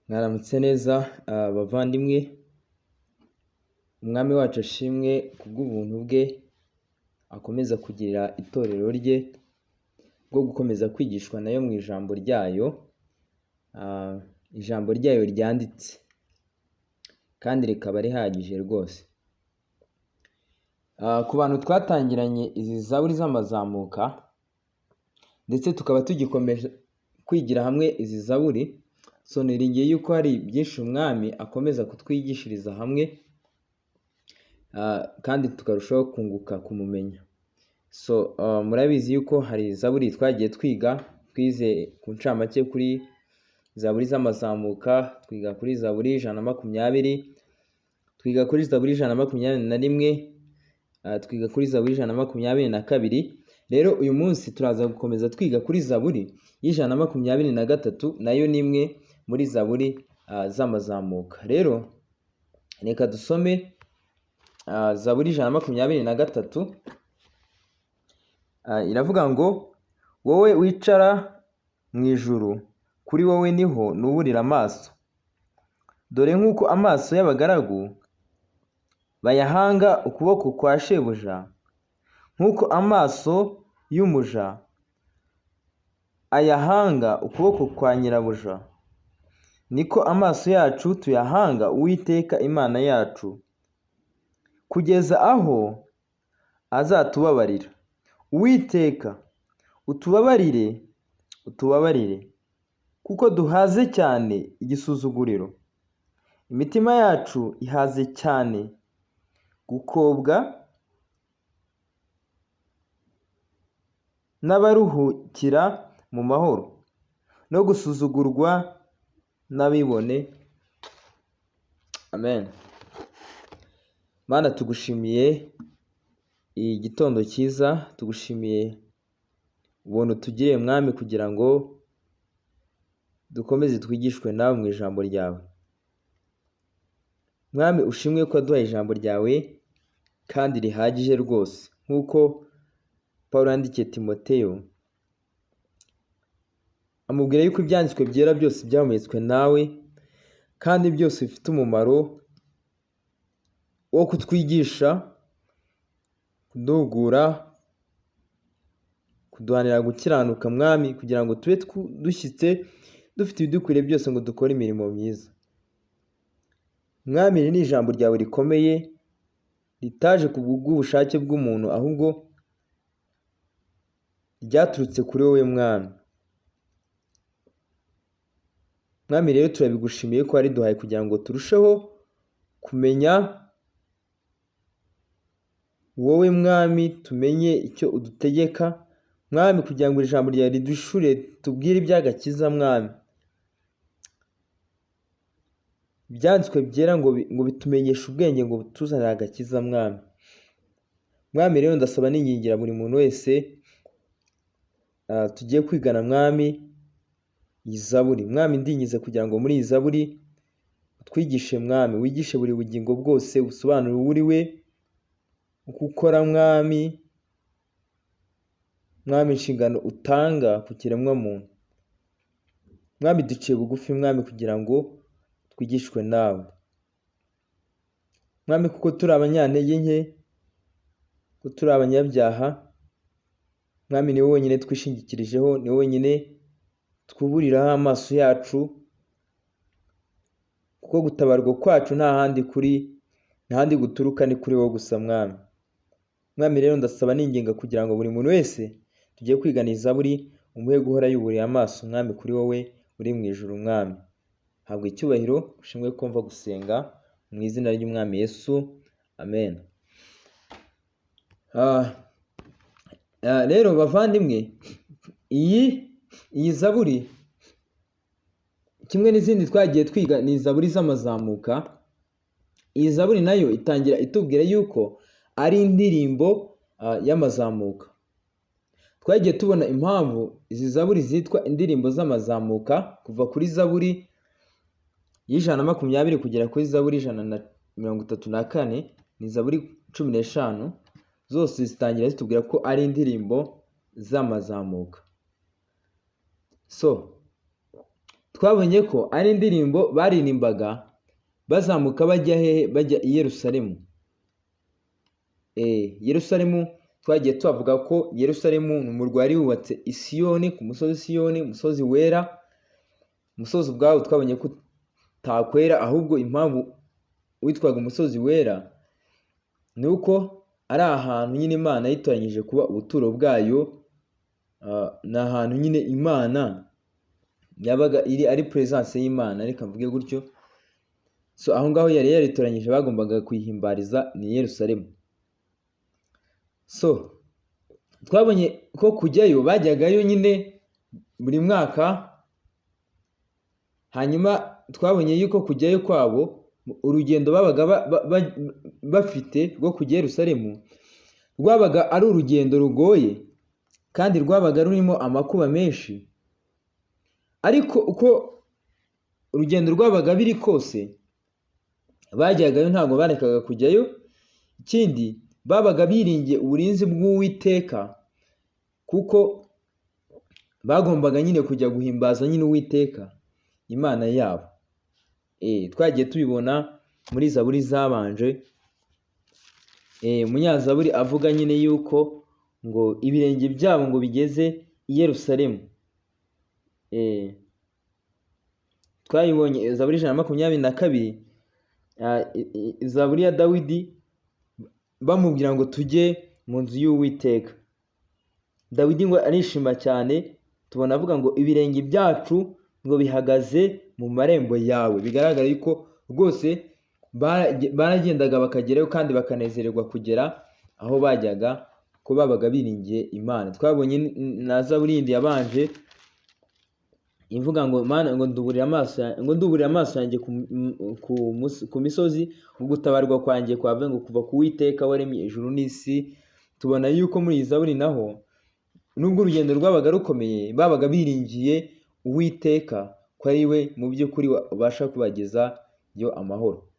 Mwaramutse neza bavandimwe, umwami wacu ashimwe kubw'ubuntu bwe akomeza kugirira itorero rye bwo gukomeza kwigishwa nayo mu ijambo ryayo, ijambo ryayo ryanditse kandi rikaba rihagije rwose. Ku bantu twatangiranye izi zaburi z'amazamuka ndetse tukaba tugikomeje kwigira hamwe izi zaburi, so niringiye yuko hari byinshi umwami akomeza kutwigishiriza hamwe kandi tukarushaho kunguka kumumenya. So murabizi yuko hari zaburi twagiye twize ku ncamake kuri zaburi z'amazamuka, twiga kuri zaburi 120, twiga kuri zaburi 121, twiga kuri zaburi 122. Rero uyu munsi turaza gukomeza twiga kuri zaburi y'123, nayo ni imwe muri zaburi z'amazamuka. Rero reka dusome zaburi 123. Iravuga ngo, wowe wicara mu ijuru, kuri wowe niho nuburira amaso. Dore nk'uko amaso y'abagaragu bayahanga ukuboko kwa shebuja, nk'uko amaso y'umuja ayahanga ukuboko kwa nyirabuja, niko amaso yacu tuyahanga Uwiteka Imana yacu, kugeza aho azatubabarira. Uwiteka, utubabarire, kuko duhaze cyane igisuzuguriro. Imitima yacu ihaze cyane gukobwa n'abaruhukira mu mahoro, no gusuzugurwa n'abibone. Amen. Mana, tugushimiye iyi gitondo cyiza, tugushimiye ubuntu tugiriye mwami, kugira ngo dukomeze twigishwe nawe mu ijambo ryawe. Mwami, ushimwe ko waduhaye ijambo ryawe kandi rihagije rwose, nk'uko Pawulo yandikiye Timoteyo amubwira yuko ibyanditswe byera byose byahumetswe nawe, kandi byose bifite umumaro wo kutwigisha, kuduhugura, kuduhanira gukiranuka mwami, kugira ngo tube dushyitse dufite ibidukwiriye byose ngo dukore imirimo myiza. Mwami, iri ni ijambo ryawe rikomeye, ritaje ku bw'ubushake bw'umuntu, ahubwo ryaturutse kuri wowe mwami. Mwami, rero turabigushimiye ko wariduhaye kugira ngo turusheho kumenya wowe mwami, tumenye icyo udutegeka mwami, kugira ngo ijambo ryawe ridushure, tubwire iby'agakiza mwami. Ibyanditswe byera ngo bitumenyeshe ubwenge, ngo butuzanire agakiza mwami. Mwami, rero ndasaba n'ingingira buri muntu wese tugiye kwigana mwami iyi zaburi. Mwami, ndingize kugira ngo muri iyi zaburi utwigishe mwami, wigishe buri bugingo bwose, usobanure uwo uri we, uko ukora mwami, inshingano utanga ku kiremwa muntu. Mwami, duciye bugufi mwami, kugira ngo twigishwe nawe mwami, kuko turi abanyantege nke, ko turi abanyabyaha mwami. Ni wowe wenyine twishingikirijeho, ni wowe wenyine twuburiraho amaso yacu, kuko gutabarwa kwacu nta handi guturuka, ni kuri wowe gusa mwami. Mwami, rero ndasaba n'inginga kugira ngo buri muntu wese tugiye kwigana iyi zaburi umuhe guhora yuburiye amaso mwami kuri wowe uri mu ijuru mwami. Habwa icyubahiro, ushimwe ko mva gusenga mu izina ry'umwami Yesu. Amen. Rero bavandimwe, iyi zaburi kimwe n'izindi twagiye twiga ni zaburi z'amazamuka. Iyi zaburi nayo itangira itubwira yuko ari indirimbo y'amazamuka. Twagiye tubona impamvu izi zaburi zitwa indirimbo z'amazamuka, kuva kuri zaburi y'120 kugera kuri zaburi 134, ni zaburi 15, zose zitangira zitubwira ko ari indirimbo z'amazamuka. So twabonye ko ari indirimbo baririmbaga bazamuka bajya hehe? Bajya i Yerusalemu. Yerusalemu twagiye tuvuga ko Yerusalemu ni umurwa wari wubatse i Siyoni, ku musozi Siyoni, umusozi wera. Umusozi ubwawo twabonye ko utakwera, ahubwo impamvu witwaga umusozi wera ni uko ari ahantu nyine Imana yitoranyije kuba ubuturo bwayo. Ni ahantu nyine Imana yabaga iri, ari presence y'Imana, reka mvuge gutyo. So aho ngaho yari yaritoranyije bagombaga kuyihimbariza ni Yerusalemu. So twabonye ko kujyayo bajyagayo nyine buri mwaka. Hanyuma twabonye yuko kujyayo kwabo, urugendo babaga bafite rwo kujya Yerusalemu, rwabaga ari urugendo rugoye kandi rwabaga rurimo amakuba menshi. Ariko uko urugendo rwabaga biri kose, bajyagayo ntabwo barekaga kujyayo. Ikindi, babaga biringiye uburinzi bw'Uwiteka, kuko bagombaga nyine kujya guhimbaza nyine Uwiteka Imana yabo. Twagiye tubibona muri Zaburi zabanje, umunyazaburi avuga nyine yuko ngo ibirenge byabo ngo bigeze i Yerusalemu. Twayibonye Zaburi 122, Zaburi ya Dawidi, bamubwira ngo tujye mu nzu y'Uwiteka. Dawidi ngo arishima cyane, tubona avuga ngo ibirenge byacu ngo bihagaze mu marembo yawe. Bigaragara yuko rwose baragendaga bakagerayo kandi bakanezererwa kugera aho bajyaga, ko babaga biringiye Imana. Twabonye na Zaburi yindi yabanje ivuga ngo Mana ngo nduburira amaso yanjye ku misozi, gutabarwa kwanjye kwave ngo kuva ku Uwiteka waremye ijuru n'isi. Tubona yuko muri iyi Zaburi naho, nubwo urugendo rwabaga rukomeye, babaga biringiye Uwiteka ko ari we mu by'ukuri ubasha kubageza yo amahoro.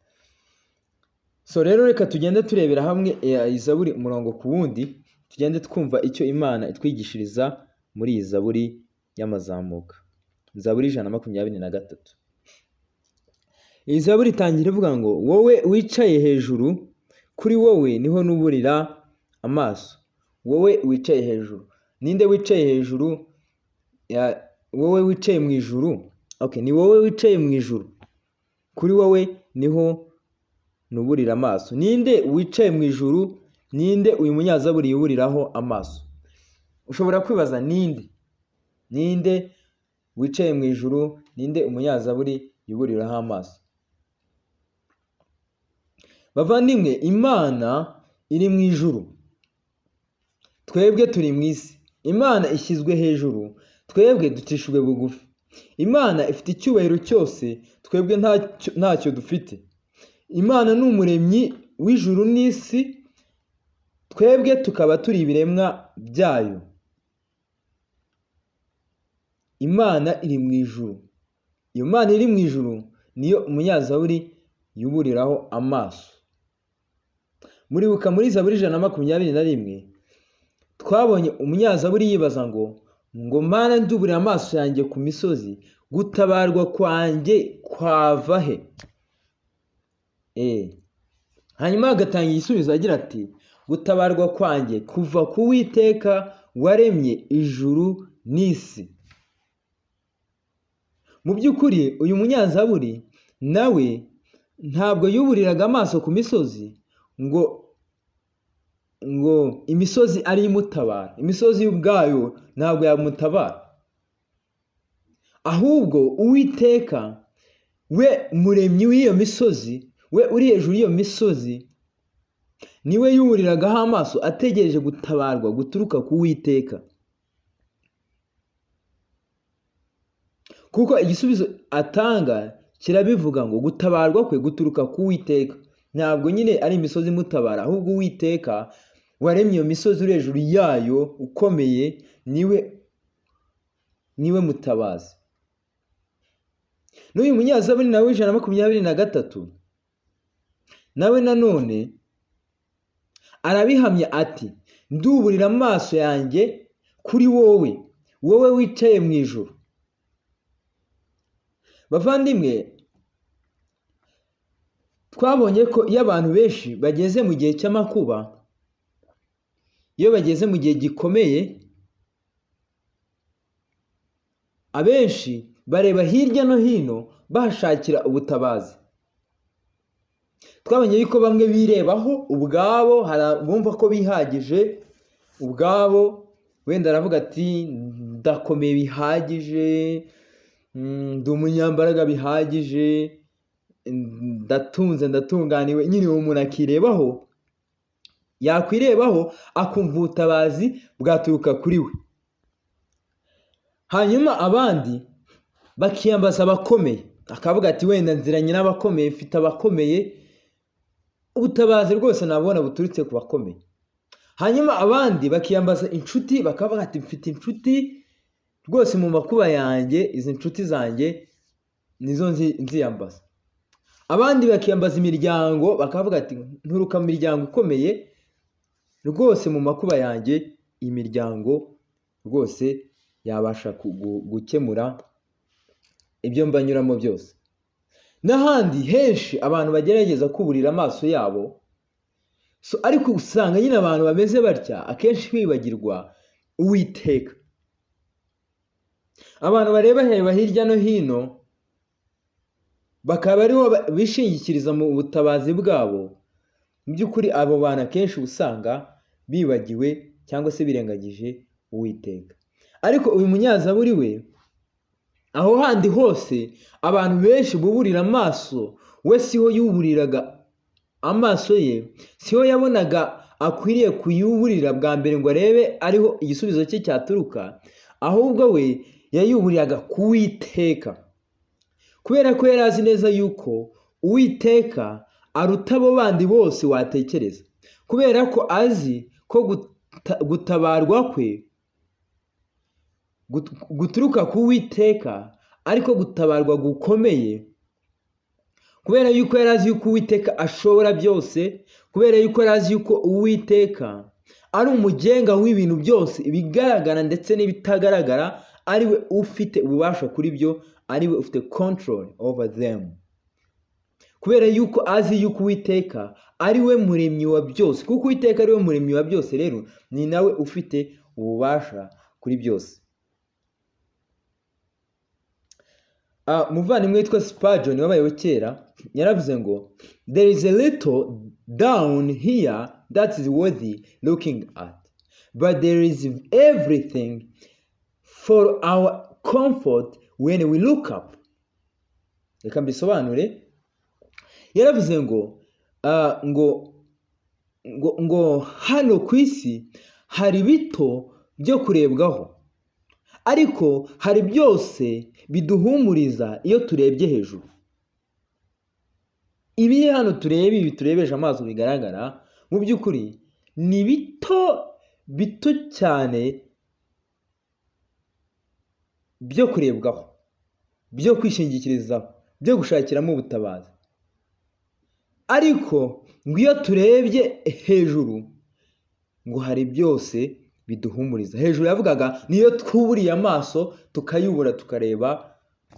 So rero reka tugende turebera hamwe iyi Zaburi umurongo ku wundi, tugende twumva icyo Imana itwigishiriza muri iyi Zaburi y'amazamuka. Zaburi 123. Iyi Zaburi itangira ivuga ngo wowe wicaye hejuru, kuri wowe niho nuburira amaso. Wowe wicaye hejuru. Ninde wicaye hejuru? Wowe wicaye mu ijuru. Ni wowe wicaye mu ijuru, kuri wowe niho nuburira amaso. Ninde wicaye mu ijuru? Ninde uyu munyazaburi yuburiraho amaso? Ushobora kwibaza ninde wicaye mu ijuru, ninde umunyazaburi yuburiraho amaso? Bavandimwe, Imana iri mu ijuru, twebwe turi mu isi. Imana ishyizwe hejuru, twebwe ducishijwe bugufi. Imana ifite icyubahiro cyose, twebwe ntacyo dufite. Imana ni umuremyi w'ijuru n'isi, twebwe tukaba turi ibiremwa byayo. Imana iri mu ijuru. Iyo Mana iri mu ijuru niyo umunyazaburi yuburiraho amaso. Muribuka muri Zaburi 121, twabonye umunyazaburi yibaza ngo Mana nduburira amaso yanjye ku misozi, gutabarwa kwanjye kwava he? Hanyuma agatanga igisubizo agira ati, gutabarwa kwanjye kuva ku Uwiteka waremye ijuru n'isi. Mu by'ukuri uyu munyazaburi nawe ntabwo yuburiraga amaso ku misozi ngo imisozi ari imutabara. Imisozi ubwayo ntabwo yamutabara, ahubwo Uwiteka we muremyi w'iyo misozi, we uri hejuru y'iyo misozi, niwe yuburiragaho amaso ategereje gutabarwa guturuka ku Uwiteka. Kuko igisubizo atanga kirabivuga ngo gutabarwa kwe guturuka ku Uwiteka. Ntabwo nyine ari imisozi imutabara, ahubwo Uwiteka waremye iyo misozi uri hejuru yayo ukomeye, niwe mutabazi. N'uyu munyazaburi nawe 123, nawe nanone arabihamya ati, nduburira amaso yanjye kuri wowe wicaye mu ijuru. Bavandimwe, twabonye ko iyo abantu benshi bageze mu gihe cy'amakuba, iyo bageze mu gihe gikomeye, abenshi bareba hirya no hino bahashakira ubutabazi. Twabonye yuko bamwe birebaho ubwabo, hari abumva ko bihagije ubwabo, wenda aravuga ati ndakomeye bihagije, ndi umunyambaraga bihagije, ndatunze ndatunganiwe. Nyine uwo muntu akirebaho, yakwirebaho akumva ubutabazi bwaturuka kuri we. Hanyuma abandi bakiyambaza abakomeye, akavuga ati wenda nziranye n'abakomeye, mfite abakomeye, ubutabazi rwose nabona buturutse ku bakomeye. Hanyuma abandi bakiyambaza inshuti, bakavuga ati mfite inshuti rwose mu makuba yanjye, izi nshuti zanjye nizo nziyambaza. Abandi bakiyambaza imiryango, bakavuga ati nturuka mu miryango ikomeye, rwose mu makuba yanjye iyi miryango rwose yabasha gukemura ibyo mbanyuramo byose. N'ahandi henshi abantu bagerageza kuburira amaso yabo, ariko usanga nyine abantu bameze batya akenshi bibagirwa Uwiteka. Abantu bareba hirya no hino, bakaba ariho bishingikiriza mu butabazi bwabo. Mu by'ukuri abo bantu akenshi usanga bibagiwe cyangwa se birengagije Uwiteka. Ariko uyu munyazaburi we, aho handi hose abantu benshi buburira amaso, we siho yuburiraga amaso ye, siho yabonaga akwiriye kuyuburira bwa mbere ngo arebe ariho igisubizo cye cyaturuka, ahubwo we yayuburiraga ku Uwiteka, kubera ko yari azi neza yuko Uwiteka aruta abo bandi bose watekereza, kubera ko azi ko gutabarwa kwe guturuka ku Uwiteka, ariko gutabarwa gukomeye, kubera yuko yari azi yuko Uwiteka ashobora byose, kubera yuko yari azi yuko Uwiteka ari umugenga w'ibintu byose, ibigaragara ndetse n'ibitagaragara, ari we ufite ububasha kuri byo, ari we ufite control over them. Kubera yuko azi yuko Uwiteka ari we muremyi wa byose, kuko Uwiteka ari we muremyi wa byose, rero ni nawe ufite ububasha kuri byose. Umuvandimwe witwa Spurgeon wabayeho kera yaravuze ngo there is a little down here that is worthy looking at, but there is everything for our comfort when we look up. Reka mbisobanure. Yaravuze ngo hano ku isi hari bito byo kurebwaho, ariko hari byose biduhumuriza iyo turebye hejuru. Ibi hano ibi turebeje amaso bigaragara, mu by'ukuri ni bito cyane byo kurebwaho, byo kwishingikirizaho, byo gushakiramo ubutabazi. Ariko ngo iyo turebye hejuru, ngo hari byose biduhumuriza. Hejuru yavugaga niyo twuburiye amaso tukayubura, tukareba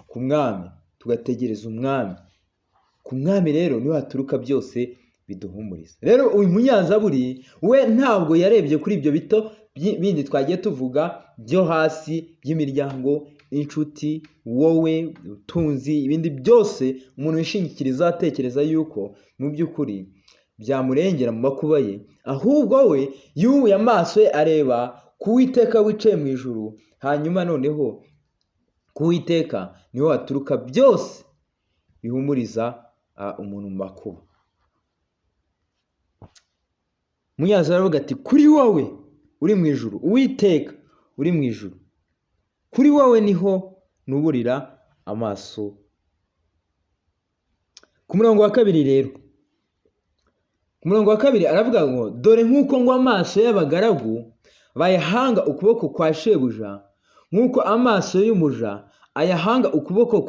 ku mwami, tugategereza umwami. Ku mwami rero niho haturuka byose biduhumuriza. Rero uyu munyazaburi we ntabwo yarebye kuri ibyo bito bindi twagiye tuvuga byo hasi by'imiryango, inshuti, wowe, utunzi, ibindi byose umuntu wishingikiriza atekereza yuko mu by'ukuri byamurengera mu makuba ye, ahubwo we yubuye amaso ye areba ku Uwiteka wicaye mu ijuru. Hanyuma noneho ku Uwiteka niho haturuka byose bihumuriza umuntu mu makuba. Munyaza aravuga ati kuri wowe uri mu ijuru, Uwiteka uri mu ijuru, kuri wowe niho nuburira amaso. Ku murongo wa kabiri rero, ku murongo wa kabiri aravuga ngo dore nk'uko ngo amaso y'abagaragu bayahanga ukuboko kwa shebuja, nk'uko amaso y'umuja ayahanga ukuboko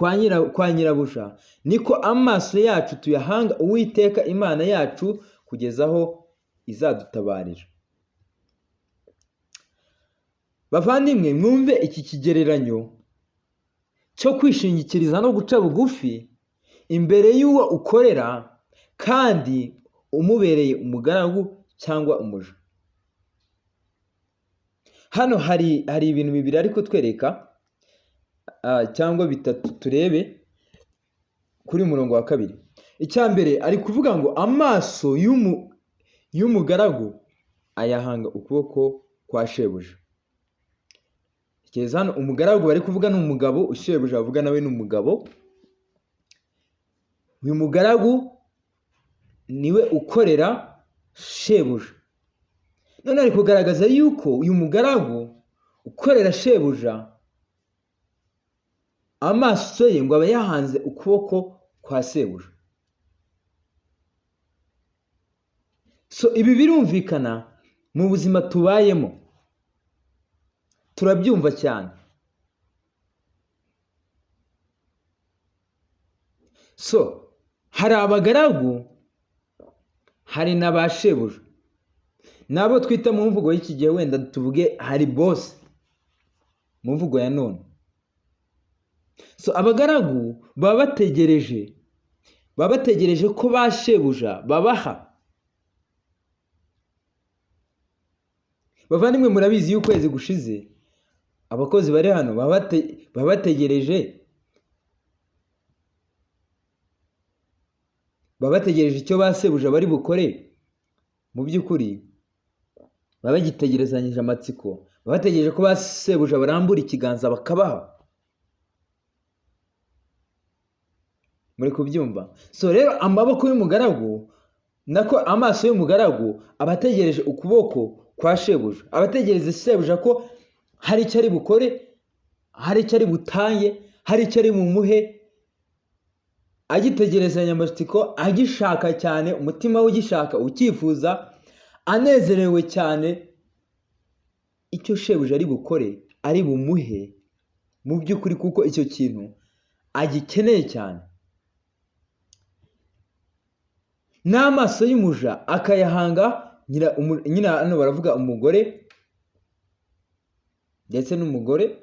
kwa nyirabuja, niko amaso yacu tuyahanga Uwiteka Imana yacu kugeza aho izadutabarira. Bavandimwe, mwumve iki kigereranyo cyo kwishingikiriza no guca bugufi imbere y'uwo ukorera kandi umubereye umugaragu cyangwa umuja. Hano hari ibintu bibiri ari kutwereka cyangwa bitatu, turebe kuri murongo wa kabiri. Icya mbere ari kuvuga ngo amaso y'umugaragu ayahanga ukuboko kwa shebuja. Ikeza hano umugaragu bari kuvuga ni umugabo, shebuja avuga nawe ni umugabo. Uyu mugaragu niwe ukorera shebuja. None ari kugaragaza yuko uyu mugaragu ukorera shebuja amaso ye ngo aba yahanze ukuboko kwa sebuja. So ibi birumvikana mu buzima tubayemo, turabyumva cyane. So hari abagaragu, hari na ba shebuja, nabo twita mu mvugo y'iki gihe, wenda tuvuge hari byose mu mvugo ya none. So abagaragu baba bategereje ko ba shebuja babaha. Bavandimwe, murabizi y'ukwezi gushize abakozi bari hano baba bategereje icyo ba sebuja bari bukore. Mu by'ukuri baba bagitegerezanyije amatsiko, baba bategereje ko ba sebuja barambura ikiganza bakabaha. Muri kubyumva? So rero amaboko y'umugaragu nako amaso y'umugaragu abategereje ukuboko kwa shebuja, abategereze shebuja ko hari icyo ari bukore, hari icyo ari butange, hari icyo ari bumuhe, agitegerezanya amatsiko, agishaka cyane, umutima we ugishaka, ukifuza, anezerewe cyane icyo shebuja ari bukore, ari bumuhe mu by'ukuri, kuko icyo kintu agikeneye cyane. N'amaso y'umuja akayahanga nyina hano baravuga umugore ndetse n'umugore.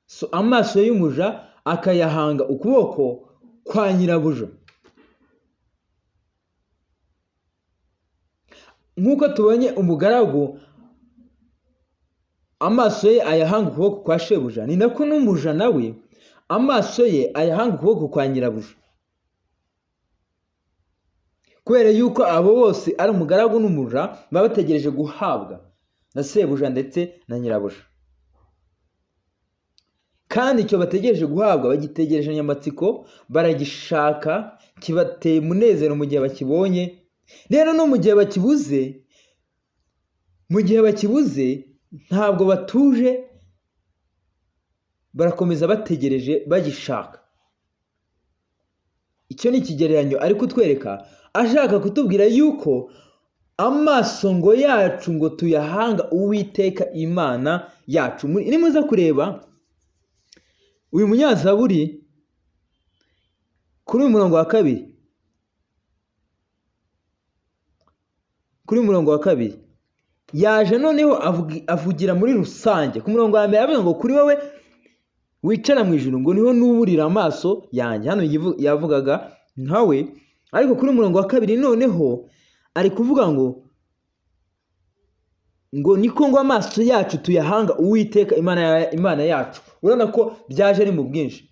So amaso y'umuja akayahanga ukuboko kwa nyirabuja. Nk'uko tubonye umugaragu amaso ye ayahanga ukuboko kwa shebuja, ni nako n'umuja nawe amaso ye ayahanga ukuboko kwa nyirabuja. Kubera yuko abo bose ari umugaragu n'umuja, baba bategereje guhabwa na sebuja ndetse na nyirabuja. Kandi icyo bategereje guhabwa bagitegereje nyamatsiko, baragishaka, kibateye umunezero mu gihe bakibonye. Rero no mu gihe bakibuze ntabwo batuje, barakomeza bategereje bagishaka. Icyo ni ikigereranyo ari kutwereka, ashaka kutubwira yuko amaso ngo yacu ngo tuyahanga Uwiteka Imana yacu. Nimuza kureba uyu munyazaburi kuri uyu murongo wa kabiri, yaje noneho avugira muri rusange. Ku murongo wa mbere avuga ngo kuri wowe wicara mu ijuru ngo niho nuburira amaso yanjye. Hano yavugaga nkawe, ariko kuri umurongo wa kabiri noneho ari kuvuga ngo niko ngo amaso yacu tuyahanga Uwiteka Imana yacu. Urabona ko byaje ari mu bwinshi.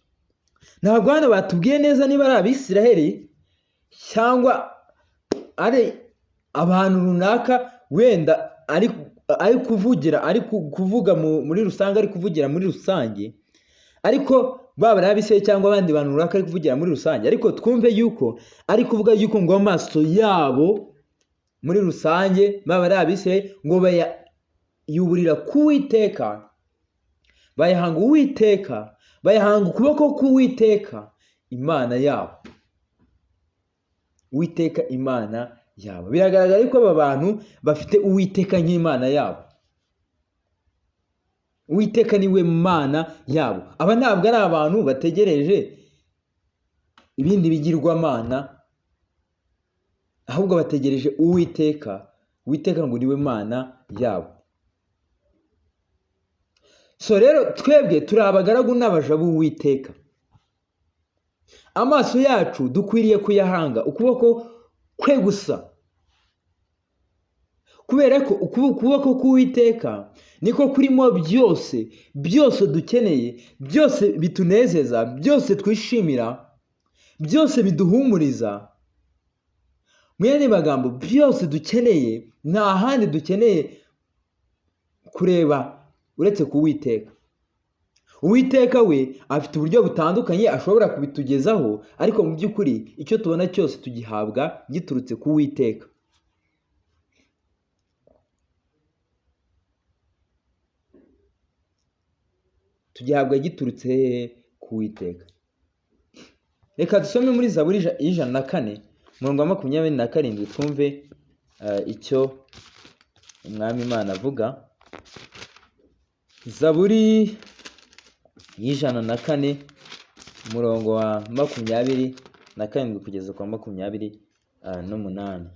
Ntabwo hano batubwiye neza niba ari Abisiraheli cyangwa ari abantu runaka, wenda ari kuvuga muri rusange, ari kuvugira muri rusange, ariko baba ari Abisiraheli cyangwa abandi bantu runaka ari kuvugira muri rusange. Ariko twumve yuko ari kuvuga yuko ngo amaso yabo muri rusange, baba ari Abisiraheli, ngo bayuburira ku Uwiteka, bayahanga Uwiteka, bayahanga ukuboko k'Uwiteka Imana yabo. Uwiteka Imana yabo. Biragaragara yuko aba bantu bafite Uwiteka nk'Imana yabo. Uwiteka niwe Mana yabo. Aba ntabwo ari abantu bategereje ibindi bigirwamana, ahubwo bategereje Uwiteka. Uwiteka ngo niwe Mana yabo. So rero twebwe turi abagaragu n'abaja b'Uwiteka. Amaso yacu dukwiriye kuyahanga ukuboko kwe gusa, kubera ko ukuboko k'Uwiteka niko kurimo byose, byose dukeneye, byose bitunezeza, byose twishimira, byose biduhumuriza. Mu yandi magambo, byose dukeneye, nta handi dukeneye kureba uretse ku Uwiteka. Uwiteka we afite uburyo butandukanye ashobora kubitugezaho, ariko mu by'ukuri icyo tubona cyose tugihabwa giturutse ku Uwiteka. Tugihabwa giturutse ku Uwiteka. Reka dusome muri Zaburi 104 umurongo wa 27 twumve icyo umwami Imana avuga. Zaburi 104 umurongo wa 27 kugeza kwa 28.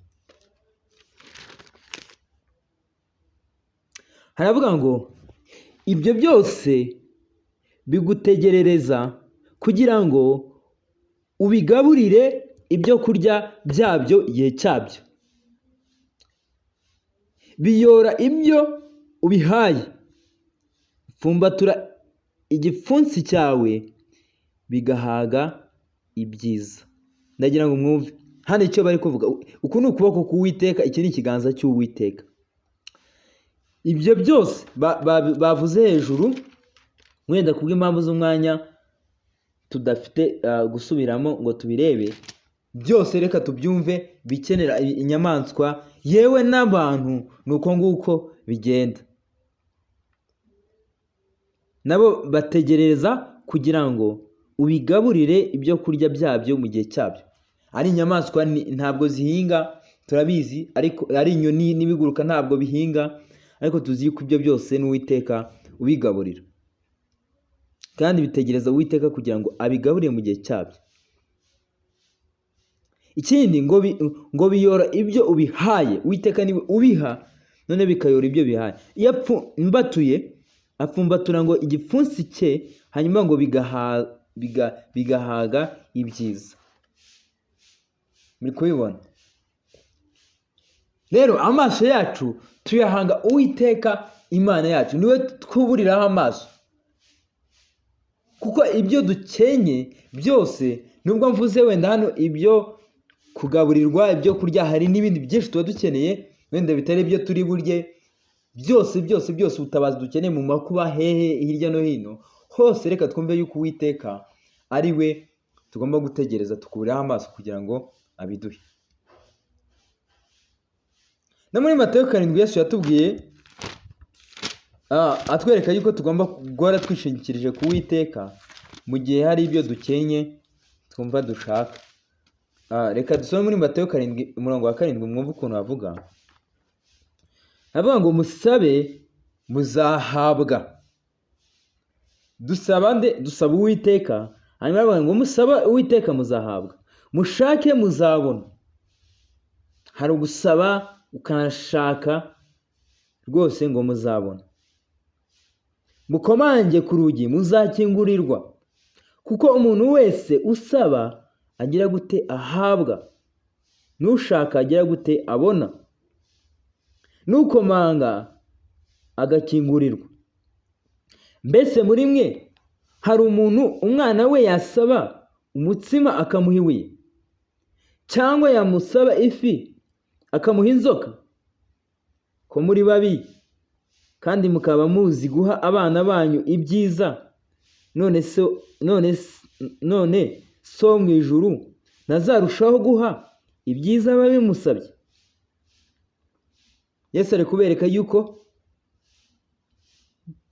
Haravuga ngo ibyo byose bigutegerereza kugira ngo ubigaburire ibyo kurya byabyo igihe cyabyo. Biyora ibyo ubihaye, pfumbatura igipfunsi cyawe bigahaga ibyiza. Ndagira ngo mwumve hano icyo bari kuvuga. Uku ni ukuboko k'Uwiteka, iki ni ikiganza cy'Uwiteka. Ibyo byose bavuze hejuru, wenda kubw'impamvu z'umwanya tudafite gusubiramo ngo tubirebe byose, reka tubyumve. Bikenera inyamaswa yewe n'abantu, nuko nguko bigenda. Nabo bategereza kugira ngo ubigaburire ibyo kurya byabyo mu gihe cyabyo. Ari inyamaswa ntabwo zihinga, turabizi, ariko ari inyoni n'ibiguruka ntabwo bihinga, ariko tuzi ko ibyo byose n'Uwiteka ubigaburira, kandi bitegereza Uwiteka kugira ngo abigaburire mu gihe cyabyo. Ikindi ngo biyora ibyo ubihaye. Uwiteka niwe ubiha, none bikayora ibyo bihaye. Iyo apfumbatuye, apfumbatura ngo igipfunsi cye, hanyuma ngo bigahaga ibyiza. Muri kubibona? Rero amaso yacu tuyahanga Uwiteka Imana yacu, niwe twuburiraho amaso, kuko ibyo dukenye byose, nubwo mvuze wenda hano ibyo kugaburirwa, ibyo kurya, hari n'ibindi byinshi tuba dukeneye wenda bitari byo turi burye. Byose ubutabazi dukeneye mu makuba, hehe, hirya no hino hose, reka twumve yuko Uwiteka ari we tugomba gutegereza, tukuburaho amaso kugira ngo abiduhe. No muri Matayo 7 Yesu yatubwiye atwereka yuko tugomba guhora twishingikirije ku Uwiteka mu gihe hari ibyo dukenye twumva dushaka. Reka dusome muri Matayo 7 umurongo wa 7 mwumve ukuntu havuga. Havuga ngo musabe muzahabwa. Dusaba Uwiteka, hanyuma havuga ngo musaba Uwiteka muzahabwa, mushake muzabona. Hari ugusaba ukanashaka rwose ngo muzabona. Mukomange ku rugi muzakingurirwa, kuko umuntu wese usaba agira gute ahabwa, n'ushaka agira gute abona, n'ukomanga agakingurirwa. Mbese muri mwe hari umuntu umwana we yasaba umutsima akamuha ibuye, cyangwa yamusaba ifi akamuha inzoka? Ko muri babi kandi mukaba muzi guha abana banyu ibyiza, none so mu ijuru ntazarushaho guha ibyiza ababimusabye. Yesu ari kubereka yuko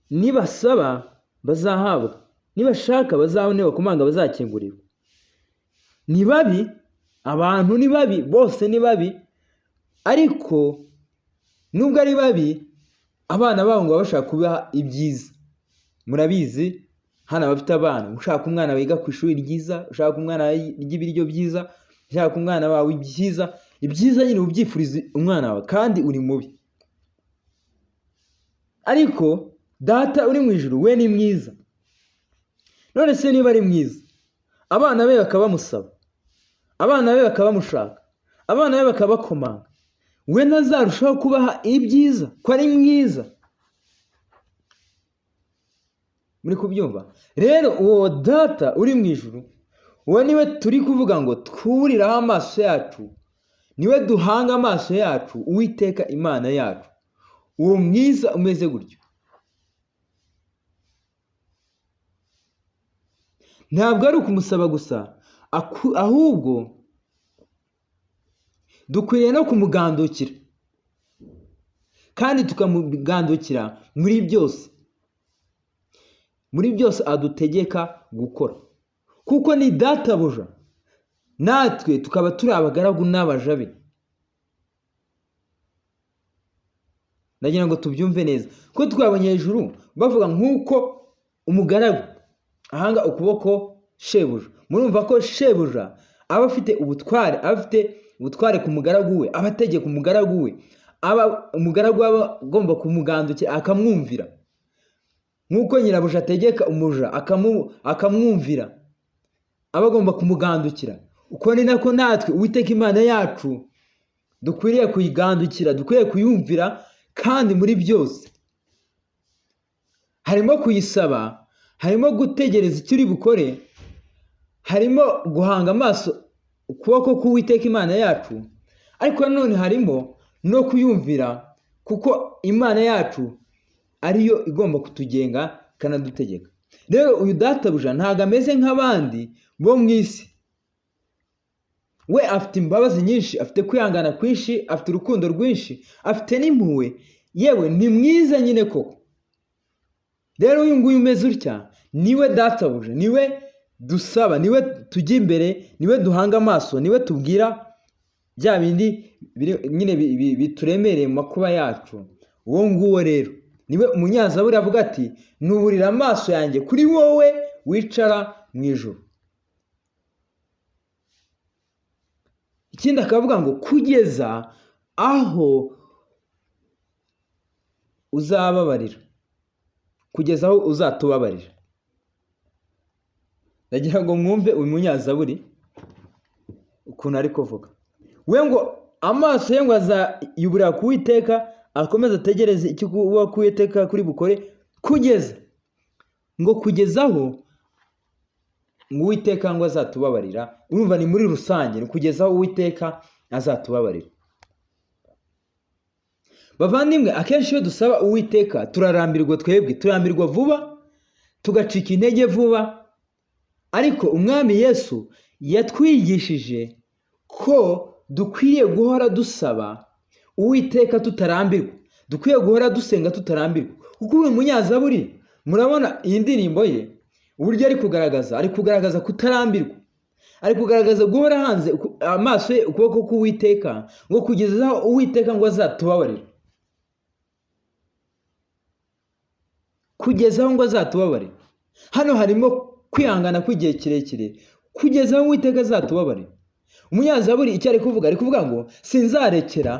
nibasaba bazahabwa, nibashaka bazabona, bakomanga bazakingurirwa. Ni babi, abantu ni babi, bose ni babi, ariko nubwo ari babi, abana babo ngo bashaka kubaha ibyiza. Murabizi hano abafite abana, ushaka umwana wiga ku ishuri ryiza, ushaka umwana ry'ibiryo byiza, ushaka umwana wawe ibyiza nyine ubyifuriza umwana wawe, kandi uri mubi. Ariko data uri mu ijuru we ni mwiza. None se niba ari mwiza, abana be bakaba bamusaba, abana be bakaba bamushaka, abana be bakaba bakomanga, we ntazarushaho kubaha ibyiza ko ari mwiza? Muri kubyumva rero? Uwo data uri mu ijuru, uwo niwe turi kuvuga ngo twuriraho amaso yacu, niwe duhanga amaso yacu, Uwiteka Imana yacu, uwo mwiza umeze gutyo. Ntabwo ari ukumusaba gusa, ahubwo dukwiriye no kumugandukira, kandi tukamugandukira muri byose, muri byose adutegeka gukora, kuko ni databuja, natwe tukaba turi abagaragu n'abaja be. Nagira ngo tubyumve neza, ko twabonye hejuru bavuga nk'uko umugaragu ahanga ukuboko shebuja. Murumva ko shebuja aba afite ubutware ku mugaragu we, aba ategeka umugaragu we, umugaragu aba agomba kumugandukira akamwumvira, nk'uko nyirabuja ategeka umuja akamwumvira, aba agomba kumugandukira. Uko ni nako natwe Uwiteka Imana yacu dukwiriye kuyigandukira, dukwiriye kuyumvira, kandi muri byose harimo kuyisaba, harimo gutegereza icyo uri bukore, harimo guhanga amaso ukuboko k'Uwiteka Imana yacu, ariko nanone harimo no kuyumvira, kuko Imana yacu ariyo igomba kutugenga ikanadutegeka. Rero uyu databuja ntabwo ameze nk'abandi bo mu isi. We afite imbabazi nyinshi, afite kwihangana kwinshi, afite urukundo rwinshi, afite n'impuhwe, yewe ni mwiza nyine koko. Rero uyu nguyu umeze utya niwe databuja, niwe dusaba, niwe tujya imbere, niwe duhanga amaso, niwe tubwira bya bindi nyine bituremereye mu makuba yacu. Uwo nguwo rero niwe umunyazaburi avuga ati, nuburira amaso yanjye kuri wowe wicara mu ijuru. Ikindi akavuga ngo kugeza aho uzababarira, kugeza aho uzatubabarira. Ndagira ngo mwumve uyu munyazaburi ukuntu ari kuvuga. We ngo amaso ye ngo azayuburira ku Uwiteka, akomeza ategereze icyo Uwiteka kuri bukore, kugezaho ngo Uwiteka ngo azatubabarira. Urumva ni muri rusange, ni kugezaho Uwiteka azatubabarira. Bavandimwe, akenshi iyo dusaba Uwiteka turarambirwa, twebwe turambirwa vuba, tugacika intege vuba. Ariko umwami Yesu yatwigishije ko dukwiye guhora dusaba Uwiteka tutarambirwa, dukwiye guhora dusenga tutarambirwa. Kuko uyu munyazaburi, murabona iyi ndirimbo ye uburyo ari kugaragaza kutarambirwa, ari kugaragaza guhora hanze amaso ye ukuboko k'Uwiteka, ngo kugezaho Uwiteka ngo azatubabarira, kugezaho ngo azatubabarira. Hano harimo kwihangana kw'igihe kirekire, kugezaho Uwiteka azatubabarira. Umunyazaburi icyo ari kuvuga ngo sinzarekera,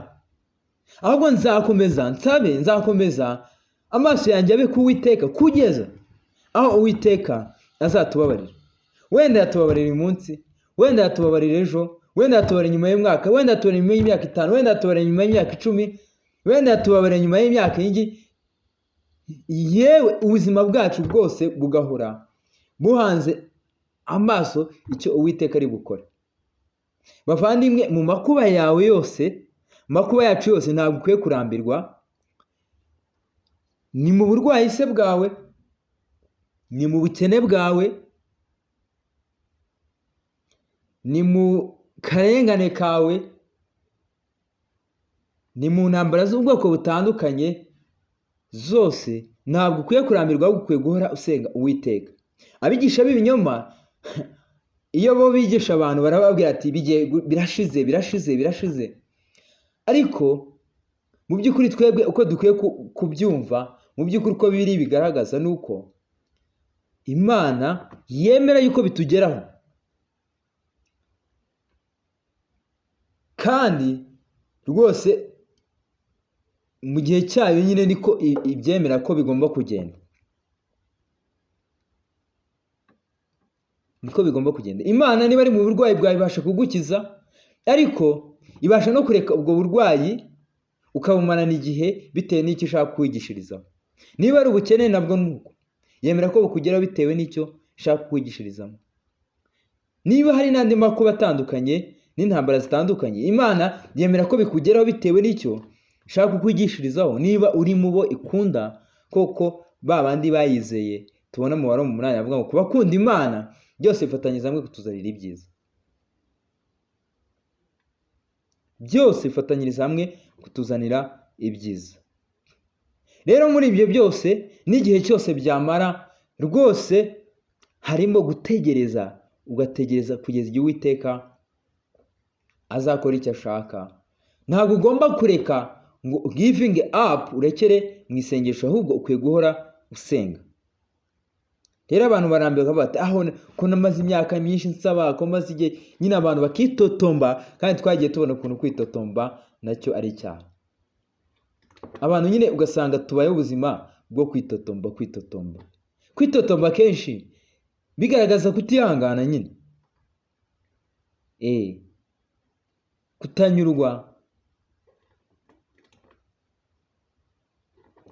ahubwo nzakomeza nsabe, nzakomeza amaso yanjye abe ku Uwiteka kugeza aho Uwiteka azatubabarira. Wenda yatubabarira uyu munsi, wenda yatubabarira ejo, wenda yatubabarira nyuma y'umwaka, wenda yatubabarira nyuma y'imyaka 5, wenda yatubabarira nyuma y'imyaka 10, wenda yatubabarira nyuma y'imyaka y'ingi, yewe ubuzima bwacu bwose bugahora buhanze amaso icyo Uwiteka ari bukore. Bavandimwe, mu makuba yawe yose, makuba yacu yose, ntabwo ukwiye kurambirwa. Ni mu burwayi se bwawe, ni mu bukene bwawe, ni mu karengane kawe, ni mu ntambara z'ubwoko butandukanye, zose ntabwo ukwiye kurambirwa, ahubwo ukwiye guhora usenga Uwiteka. Abigisha b'ibinyoma iyo bo bigisha abantu barababwira ati birashize, ariko mu by'ukuri twebwe uko dukwiye kubyumva, mu by'ukuri uko biri bigaragaza nuko Imana yemera yuko bitugeraho, kandi rwose mu gihe cyayo nyine niko ibyemera ko bigomba kugenda. Niko bigomba kugenda. Imana niba ari mu burwayi bwawe ibasha kugukiza, ariko ibasha no kureka ubwo burwayi ukabumarana igihe bitewe n'icyo ishaka kwigishirizaho. Niba ari ubukene nabwo nuko yemera ko bukugeraho bitewe n'icyo ishaka kwigishirizaho. Niba hari n'andi makuba atandukanye n'intambara zitandukanye, Imana yemera ko bikugeraho bitewe n'icyo ishaka kukwigishirizaho. Niba uri mu bo ikunda koko, ba bandi bayizeye tubona mu Waroma 8 avuga ngo kubakunda Imana byose bifatanyiriza hamwe kutuzanira ibyiza. Byose bifatanyiriza hamwe kutuzanira ibyiza. Rero muri ibyo byose n'igihe cyose byamara rwose harimo gutegereza, ugategereza kugeza igihe Uwiteka azakora icyo ashaka. Ntabwo ugomba kureka ngo giving up urekere mu isengesho, ahubwo ukwiye guhora usenga. Rero abantu barambirwa bati ko namaze imyaka myinshi nsaba, ko maze igihe, nyine abantu bakitotomba, kandi twagiye tubona ukuntu kwitotomba nacyo ari icyaha. Abantu nyine ugasanga tubayeho ubuzima bwo kwitotomba. Kwitotomba kenshi bigaragaza kutihangana nyine. Kutanyurwa.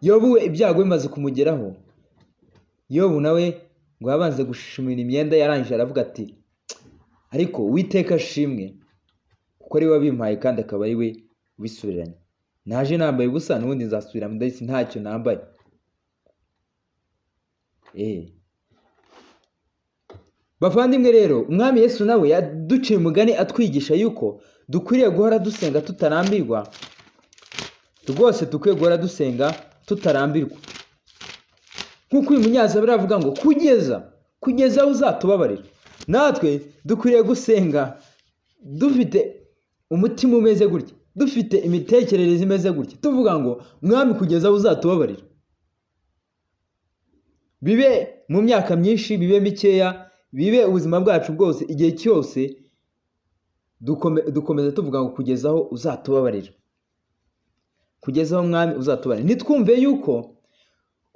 Yobu we ibyago bimaze kumugeraho, Yobu nawe ngo yabanze gushimira imyenda, yarangije aravuga ati ariko Uwiteka ashimwe kuko ari we wabimpaye kandi akaba ari we ubisubiranye. Naje nambaye ubusa n'ubundi nzasubira mu ndahisi ntacyo nambaye. Bavandimwe rero, Umwami Yesu nawe yaduciye umugani atwigisha yuko dukwiriye guhora dusenga tutarambirwa. Rwose dukwiye guhora dusenga tutarambirwa. Nk'uko uyu munyazaburi avuga ngo kugeza aho uzatubabarira. Natwe dukwiriye gusenga dufite umutima umeze gutya, dufite imitekerereze imeze gutya, tuvuga ngo Mwami kugeza aho uzatubabarira. Bibe mu myaka myinshi, bibe mikeya, bibe ubuzima bwacu bwose, igihe cyose dukomeza tuvuga ngo kugeza aho uzatubabarira. Kugeza aho Mwami uzatubabarira. Nitwumve yuko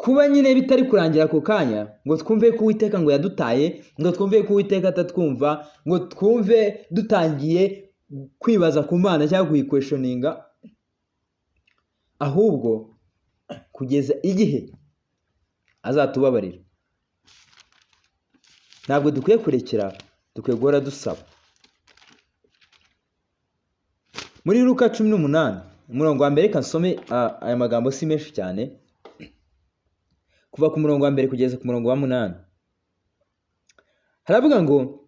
kuba nyine bitari kurangira ako kanya ngo twumve ko Uwiteka ngo yadutaye, ngo twumve ko Uwiteka atatwumva, ngo twumve dutangiye kwibaza ku Mana cyangwa kuyikweshoninga, ahubwo kugeza igihe azatubabarira. Ntabwo dukwiye kurekera, dukwiye guhora dusaba. Muri Luka 18 umurongo wa mbere, reka nsome aya magambo si menshi cyane, kuva ku murongo wa mbere kugeza ku murongo wa 8. Haravuga ngo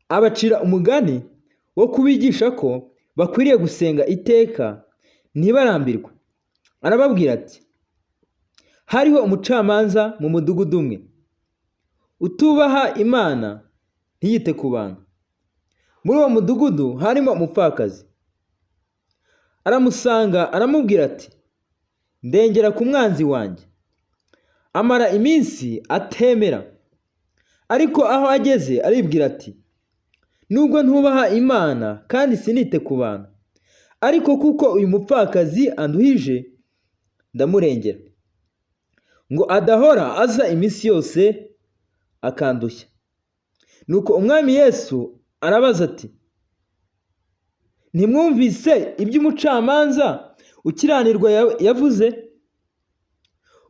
abacira umugani wo kubigisha ko bakwiriye gusenga iteka ntibarambirwe. Arababwira ati hariho umucamanza mu mudugudu umwe utubaha Imana ntiyite ku bantu. Muri uwo mudugudu harimo umupfakazi. Aramusanga aramubwira ati ndengera ku mwanzi wanjye. Amara iminsi atemera, ariko aho ageze aribwira ati nubwo ntubaha Imana kandi sinite ku bantu, ariko kuko uyu mupfakazi anduhije ndamurengera, ngo adahora aza iminsi yose akandushya. Nuko Umwami Yesu arabaza ati ntimwumvise iby'umucamanza ukiranirwa yavuze?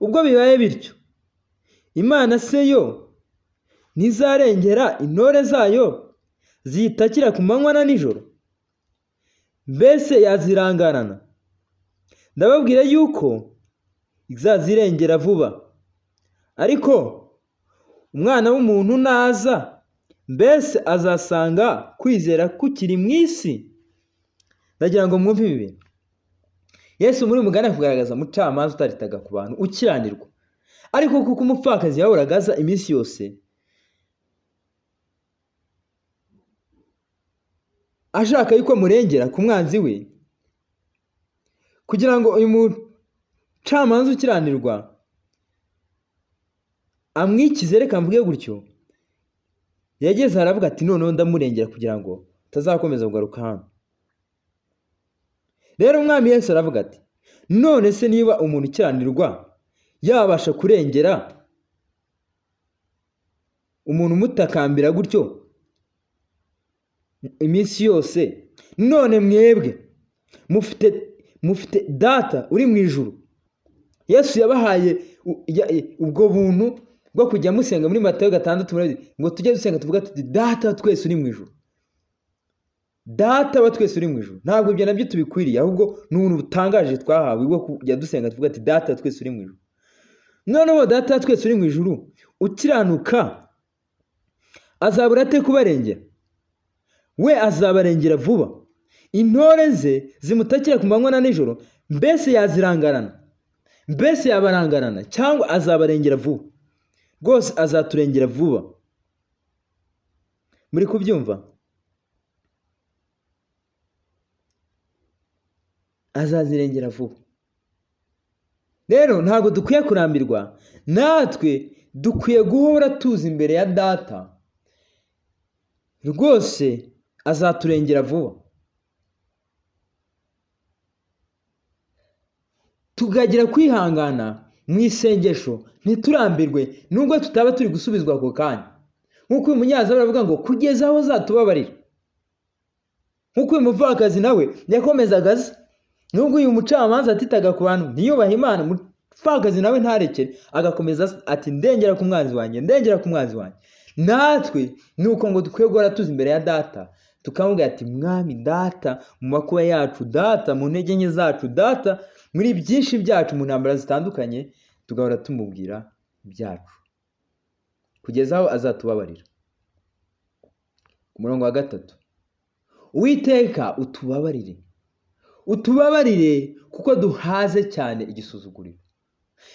Ubwo bibaye bityo, Imana se yo ntizarengera intore zayo ziyitakira ku manywa na nijoro? Mbese yazirangarana? Ndababwira yuko izazirengera vuba. Ariko Umwana w'umuntu naza, mbese azasanga kwizera kukiri mu isi? Ndagira ngo mwumve ibi bintu. Yesu muri mugana kugaragaza umucamanza utaritaga ku bantu, ukiranirwa. Ariko kuko umupfakazi yahoraga aza iminsi yose ashaka yuko murengera ku mwanzi we, kugira ngo uyu mucamanza ukiranirwa amwikize, reka mvuge gutyo, yageze aravuga ati noneho ndamurengera kugira ngo atazakomeza kugaruka hano. Rero Umwami Yesu aravuga ati none se niba umuntu ukiranirwa yabasha kurengera umuntu umutakambira gutyo iminsi yose, none mwebwe mufite data uri mu ijuru. Yesu yabahaye ubwo buntu bwo kujya musenga muri Matayo 6 ngo tujye dusenga tuvuga tuti data twese uri mu ijuru, data wa twese uri mu ijuru. Ntabwo ibyo nabyo tubikwiriye, ahubwo ni ubuntu butangaje twahawe bwo kujya dusenga tuvuga ati data twese uri mu ijuru. Noneho data twese uri mu ijuru ukiranuka azabura ate kubarengera? We azabarengera vuba. Intore ze zimutakira ku manywa na nijoro, mbese yazirangarana, mbese yabarangarana, cyangwa azabarengera vuba? Rwose azaturengera vuba. Muri kubyumva? Azazirengera vuba. Rero ntabwo dukwiye kurambirwa, natwe dukwiye guhora tuzi imbere ya data. Rwose azaturengera vuba. Tukagira kwihangana mu isengesho, ntiturambirwe nubwo tutaba turi gusubizwa ako kanya. Nk'uko uyu munyazaburi avuga ngo kugeza aho azatubabarira. Nk'uko uyu mupfakazi nawe yakomezaga aza, nubwo uyu mucamanza atitaga ku bantu ntiyubaha Imana, umupfakazi nawe ntarekere, agakomeza ati ndengera ku mwanzi wanjye, ndengera ku mwanzi wanjye. Natwe nuko ngo dukwiye guhora tuzi imbere ya data, tukamubwira ati mwami data, mu makuba yacu data, mu ntege nke zacu data, muri byinshi byacu, mu ntambara zitandukanye, tugahora tumubwira ibyacu kugeza aho azatubabarira. Ku murongo wa 3, Uwiteka utubabarire, utubabarire kuko duhaze cyane igisuzuguriro.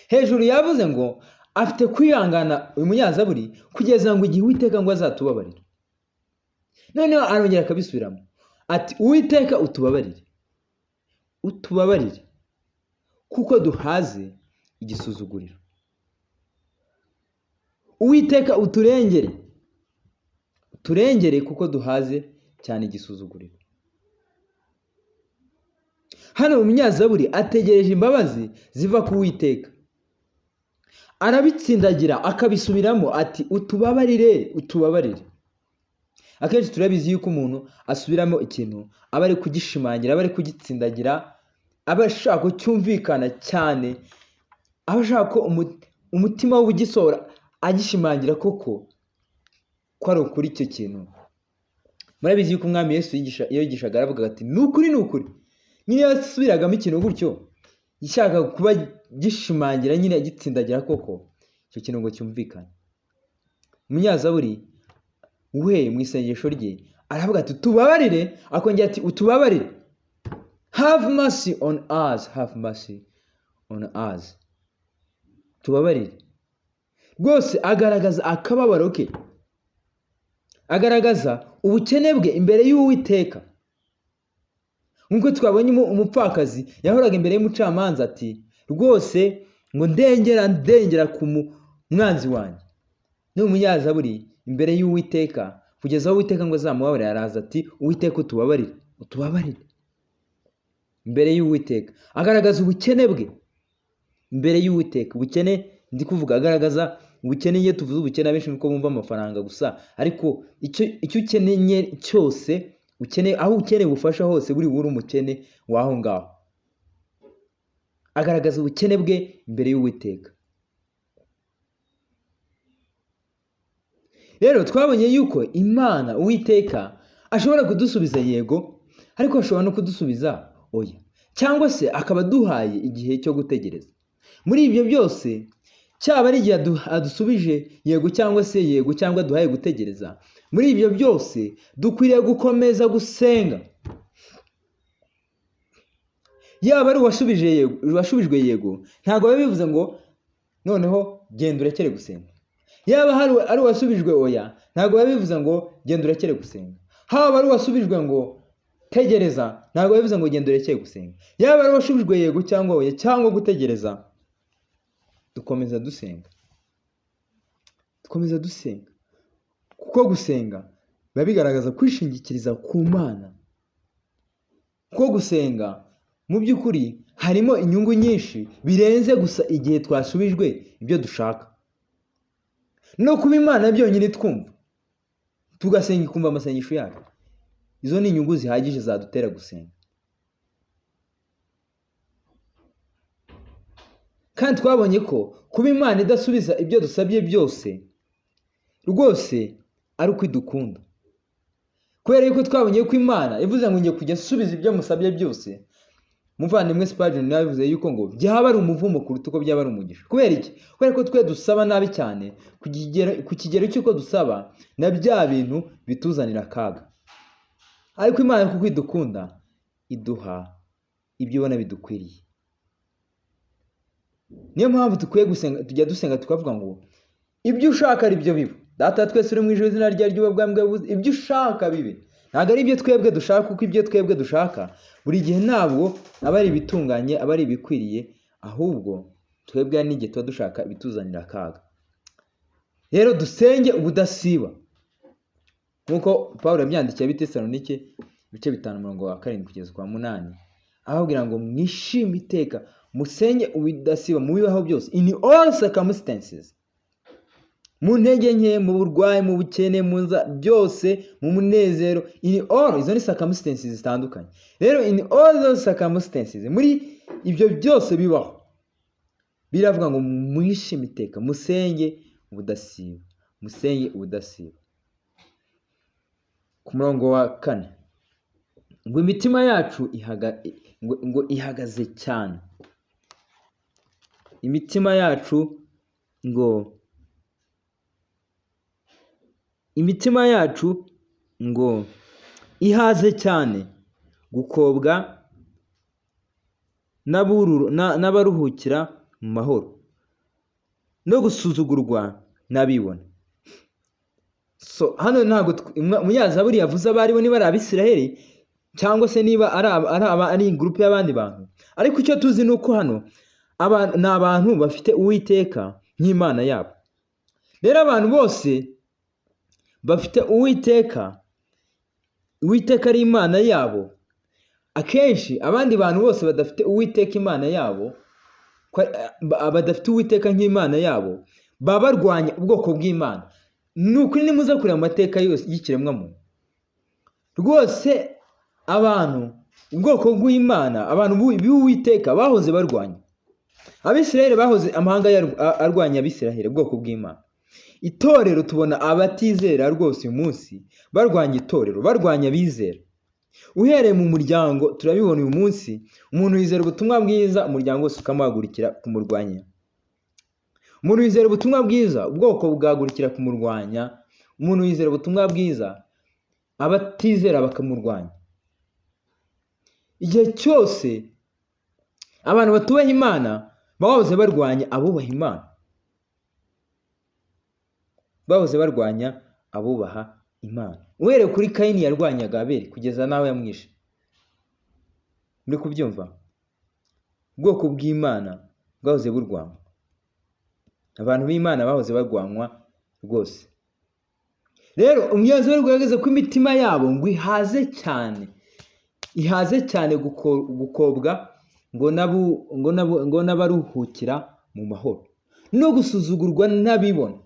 Hejuru yavuze ngo afite kwihangana uyu munyazaburi kugeza ngo igihe Uwiteka ngo azatubabarira. Noneho arongera akabisubiramo ati Uwiteka utubabarire, utubabarire kuko duhaze igisuzuguriro. Uwiteka uturengere, uturengere kuko duhaze cyane igisuzuguriro. Hano umunyazaburi ategereje imbabazi ziva ku Uwiteka, arabitsindagira akabisubiramo ati utubabarire, utubabarire. Akenshi turabizi yuko umuntu asubiramo ikintu aba ari kugishimangira, aba ari kugitsindagira, aba ashaka ko cyumvikana cyane, aba ashaka ko umutima w'ugisohora agishimangira koko ko ari ukuri icyo kintu. Murabizi yuko umwami Yesu iyo yigishaga aravuga ati ni ukuri, ni ukuri. Nyine yasubiragamo ikintu gutyo gishaka kuba gishimangira, nyine agitsindagira koko icyo kintu ngo cyumvikane. Umunyazaburi we mu isengesho rye aravuga ati tubabarire, akongera ati utubabarire. Have mercy on us, have mercy on us. Tubabarire. Rwose agaragaza akababaro ke, agaragaza ubukene bwe imbere y'Uwiteka. Nk'uko twabonye umupfakazi yahoraga imbere y'umucamanza ati rwose ngo ndengera ku mwanzi wanjye. N'umunyazaburi imbere y'Uwiteka kugeza aho Uwiteka ngo azamubabarire, araza ati Uwiteka utubabarire, utubabarire. Imbere y'Uwiteka agaragaza ubukene bwe imbere y'Uwiteka. Ubukene ndi kuvuga agaragaza ubukene. Iyo tuvuze ubukene abenshi nuko bumva amafaranga gusa, ariko icyo ukeneye cyose, ukeneye aho ukeneye ubufasha hose, buri wuri umukene waho ngaho. Agaragaza ubukene bwe imbere y'Uwiteka. Rero twabonye yuko Imana Uwiteka ashobora kudusubiza yego, ariko ashobora no kudusubiza oya, cyangwa se akaba duhaye igihe cyo gutegereza. Muri ibyo byose, cyaba ari igihe adusubije yego cyangwa se yego cyangwa duhaye gutegereza, muri ibyo byose dukwiriye gukomeza gusenga. Yaba ari uwashubijwe yego, ntabwo biba bivuze ngo noneho genda urekere gusenga. Yaba ari uwasubijwe oya, ntabwo biba bivuze ngo genda urekere gusenga. Haba ari uwasubijwe ngo tegereza, ntabwo bivuze ngo genda urekere gusenga. Yaba ari uwashubijwe yego cyangwa oya cyangwa gutegereza, dukomeza dusenga, dukomeza dusenga. Kuko gusenga biba bigaragaza kwishingikiriza ku Mana. Kuko gusenga mu by'ukuri harimo inyungu nyinshi birenze gusa igihe twasubijwe ibyo dushaka. No kuba Imana byonyine twumva tugasenga ikumva amasengesho yacu, izo ni inyungu zihagije zadutera gusenga. Kandi twabonye ko kuba Imana idasubiza ibyo dusabye byose rwose ari uko idukunda, kubera yuko twabonye ko Imana ivuze ngo ngiye kujya subiza ibyo musabye byose. Muvandimwe Spurgeon yavuze yuko ngo byaba ari umuvumo kuruta uko byaba ari umugisha. Kubera iki? Kubera ko twe dusaba nabi cyane ku kigero cy'uko dusaba na bya bintu bituzanira akaga, ariko Imana kuko idukunda iduha ibyo ibona bidukwiriye. Niyo mpamvu tukwiye gusenga, tujya dusenga tukavuga ngo ibyo ushaka ari byo biba. Data twese uri mu ijuru, izina ryawe ryubahwe, ubwami bwawe buze, ibyo ushaka bibe. Ntabwo ari ibyo twebwe dushaka, kuko ibyo twebwe dushaka buri gihe ntabwo aba ari ibitunganye, aba ari ibikwiriye, ahubwo twebwe n'igihe tuba dushaka ibituzanira akaga. Rero dusenge ubudasiba, nk'uko Pawulo yabyandikiye Abitesalonike ibice 5:7 kugeza 8, ababwira ngo mwishime iteka, musenge ubudasiba mu bibaho byose, in all circumstances, mu ntege nke, mu burwayi, mu bukene, mu nza, byose mu munezero. In all, izo ni circumstances zitandukanye. Rero in all those circumstances, muri ibyo byose bibaho, biravuga ngo mwishime iteka, musenge ubudasiba, musenge ubudasiba. Ku murongo wa 4 ngo imitima yacu ihagaze cyane, imitima yacu ngo ihaze cyane gukobwa n'abaruhukira mu mahoro no gusuzugurwa n'abibona. So hano ntabwo umunyazaburi yavuze abaribo niba ari Abisiraheli cyangwa se niba ari groupe y'abandi bantu, ariko icyo tuzi ni uko hano ni abantu bafite Uwiteka nk'Imana yabo. Rero abantu bose bafite Uwiteka ari Imana yabo. Akenshi abandi bantu bose badafite Uwiteka Imana yabo, badafite Uwiteka nk'Imana yabo, baba barwanya ubwoko bw'Imana. Nukuri nimuza kureba amateka yose y'ikiremwamuntu, rwose abantu ubwoko bw'Imana, abantu b'Uwiteka bahoze barwanya Abisiraheli, bahoze amahanga arwanya Abisiraheli, ubwoko bw'Imana. Itorero tubona abatizera rwose uyu munsi barwanya itorero, barwanya abizera. Uhereye mu muryango turabibona uyu munsi, umuntu yizera ubutumwa bwiza, umuryango wose ukamuhagurikira kumurwanya. Umuntu yizera ubutumwa bwiza, ubwoko bugahagurikira kumurwanya. Umuntu yizera ubutumwa bwiza, abatizera bakamurwanya. Igihe cyose abantu batubaha Imana bahoze barwanya abubaha Imana, bahoze barwanya abubaha Imana. Uhereye kuri Kayini yarwanyaga Abeli kugeza nawe yamwishe. Muri kubyumva? Ubwoko bw'Imana bwahoze burwanywa, abantu b'Imana bahoze barwanywa rwose. Rero umunyazaburi ugaragaza ko imitima yabo ngo ihaze cyane gukobwa ngo n'abaruhukira mu mahoro no gusuzugurwa n'abibona.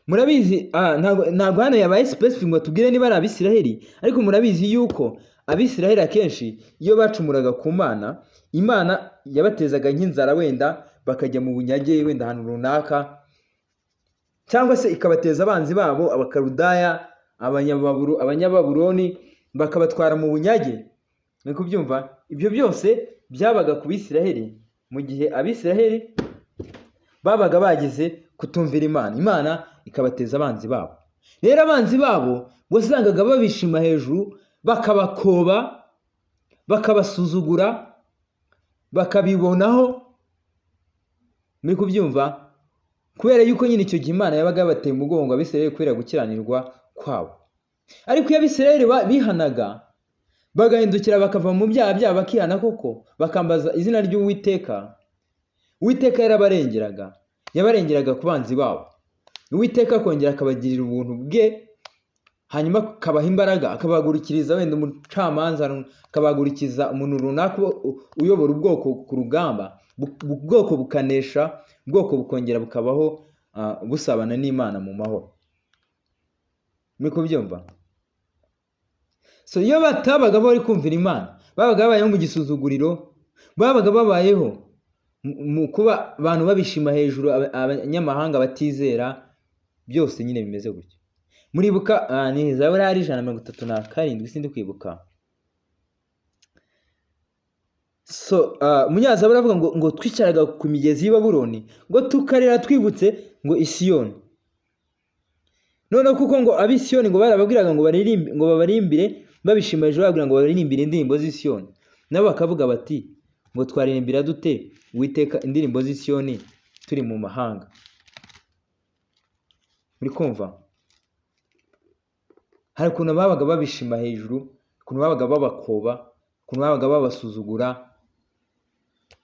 Murabizi ntabwo hano yabaye specific ngo tubwire niba ari Abisiraheli, ariko murabizi yuko Abisiraheli akenshi iyo bacumuraga ku Mana, Imana yabatezaga nk'inzara, wenda bakajya mu bunyage wenda ahantu runaka, cyangwa se ikabateza abanzi babo Abakaludaya, Abanyababuloni, bakabatwara mu bunyage. Ni kubyumva? Ibyo byose byabaga ku Bisiraheli mu gihe Abisiraheli babaga bagize kutumvira Imana, Imana ikabateza abanzi babo. Rero abanzi babo wasangaga babishima hejuru, bakabakoba, bakabasuzugura, bakabibonaho. Muri kubyumva? Kubera yuko nyine icyo gihe Imana yabaga yabateye umugongo Abisiraheli kubera gukiranirwa kwabo. Ariko iyo Abisiraheli bihanaga, bagahindukira bakava mu byaha byabo bakihana koko, bakambaza izina ry'Uwiteka, Uwiteka yabarengeraga ku banzi babo. Uwiteka akongera akabagirira ubuntu bwe, hanyuma akabaha imbaraga, akabagurikiriza wenda umucamanza, akabagurikiza umuntu runaka uyobora ubwoko ku rugamba, ubwoko bukanesha, ubwoko bukongera bukabaho busabana n'Imana mu mahoro. Muri kubyumva? So iyo batabaga bari kumvira Imana, babaga babayeho mu gisuzuguriro, babaga babayeho mu kuba abantu babishima hejuru, abanyamahanga batizera, byose nyine bimeze gutyo. Muribuka ni Zaburi ari 137, sindi kwibuka. So umunyazaburi avuga ngo twicaraga ku migezi y'i Babuloni, ngo tukarira twibutse ngo Isiyoni. Noneho kuko ngo ab'i Siyoni ngo barababwiraga ngo babarimbire babishima hejuru, bababwira ngo baririmbire indirimbo z'i Siyoni, nabo bakavuga bati ngo twaririmbira dute Uwiteka indirimbo z'i Siyoni turi mu mahanga. Muri kumva? Hari ukuntu babaga babishima hejuru, ukuntu babaga babakoba, ukuntu babaga babasuzugura.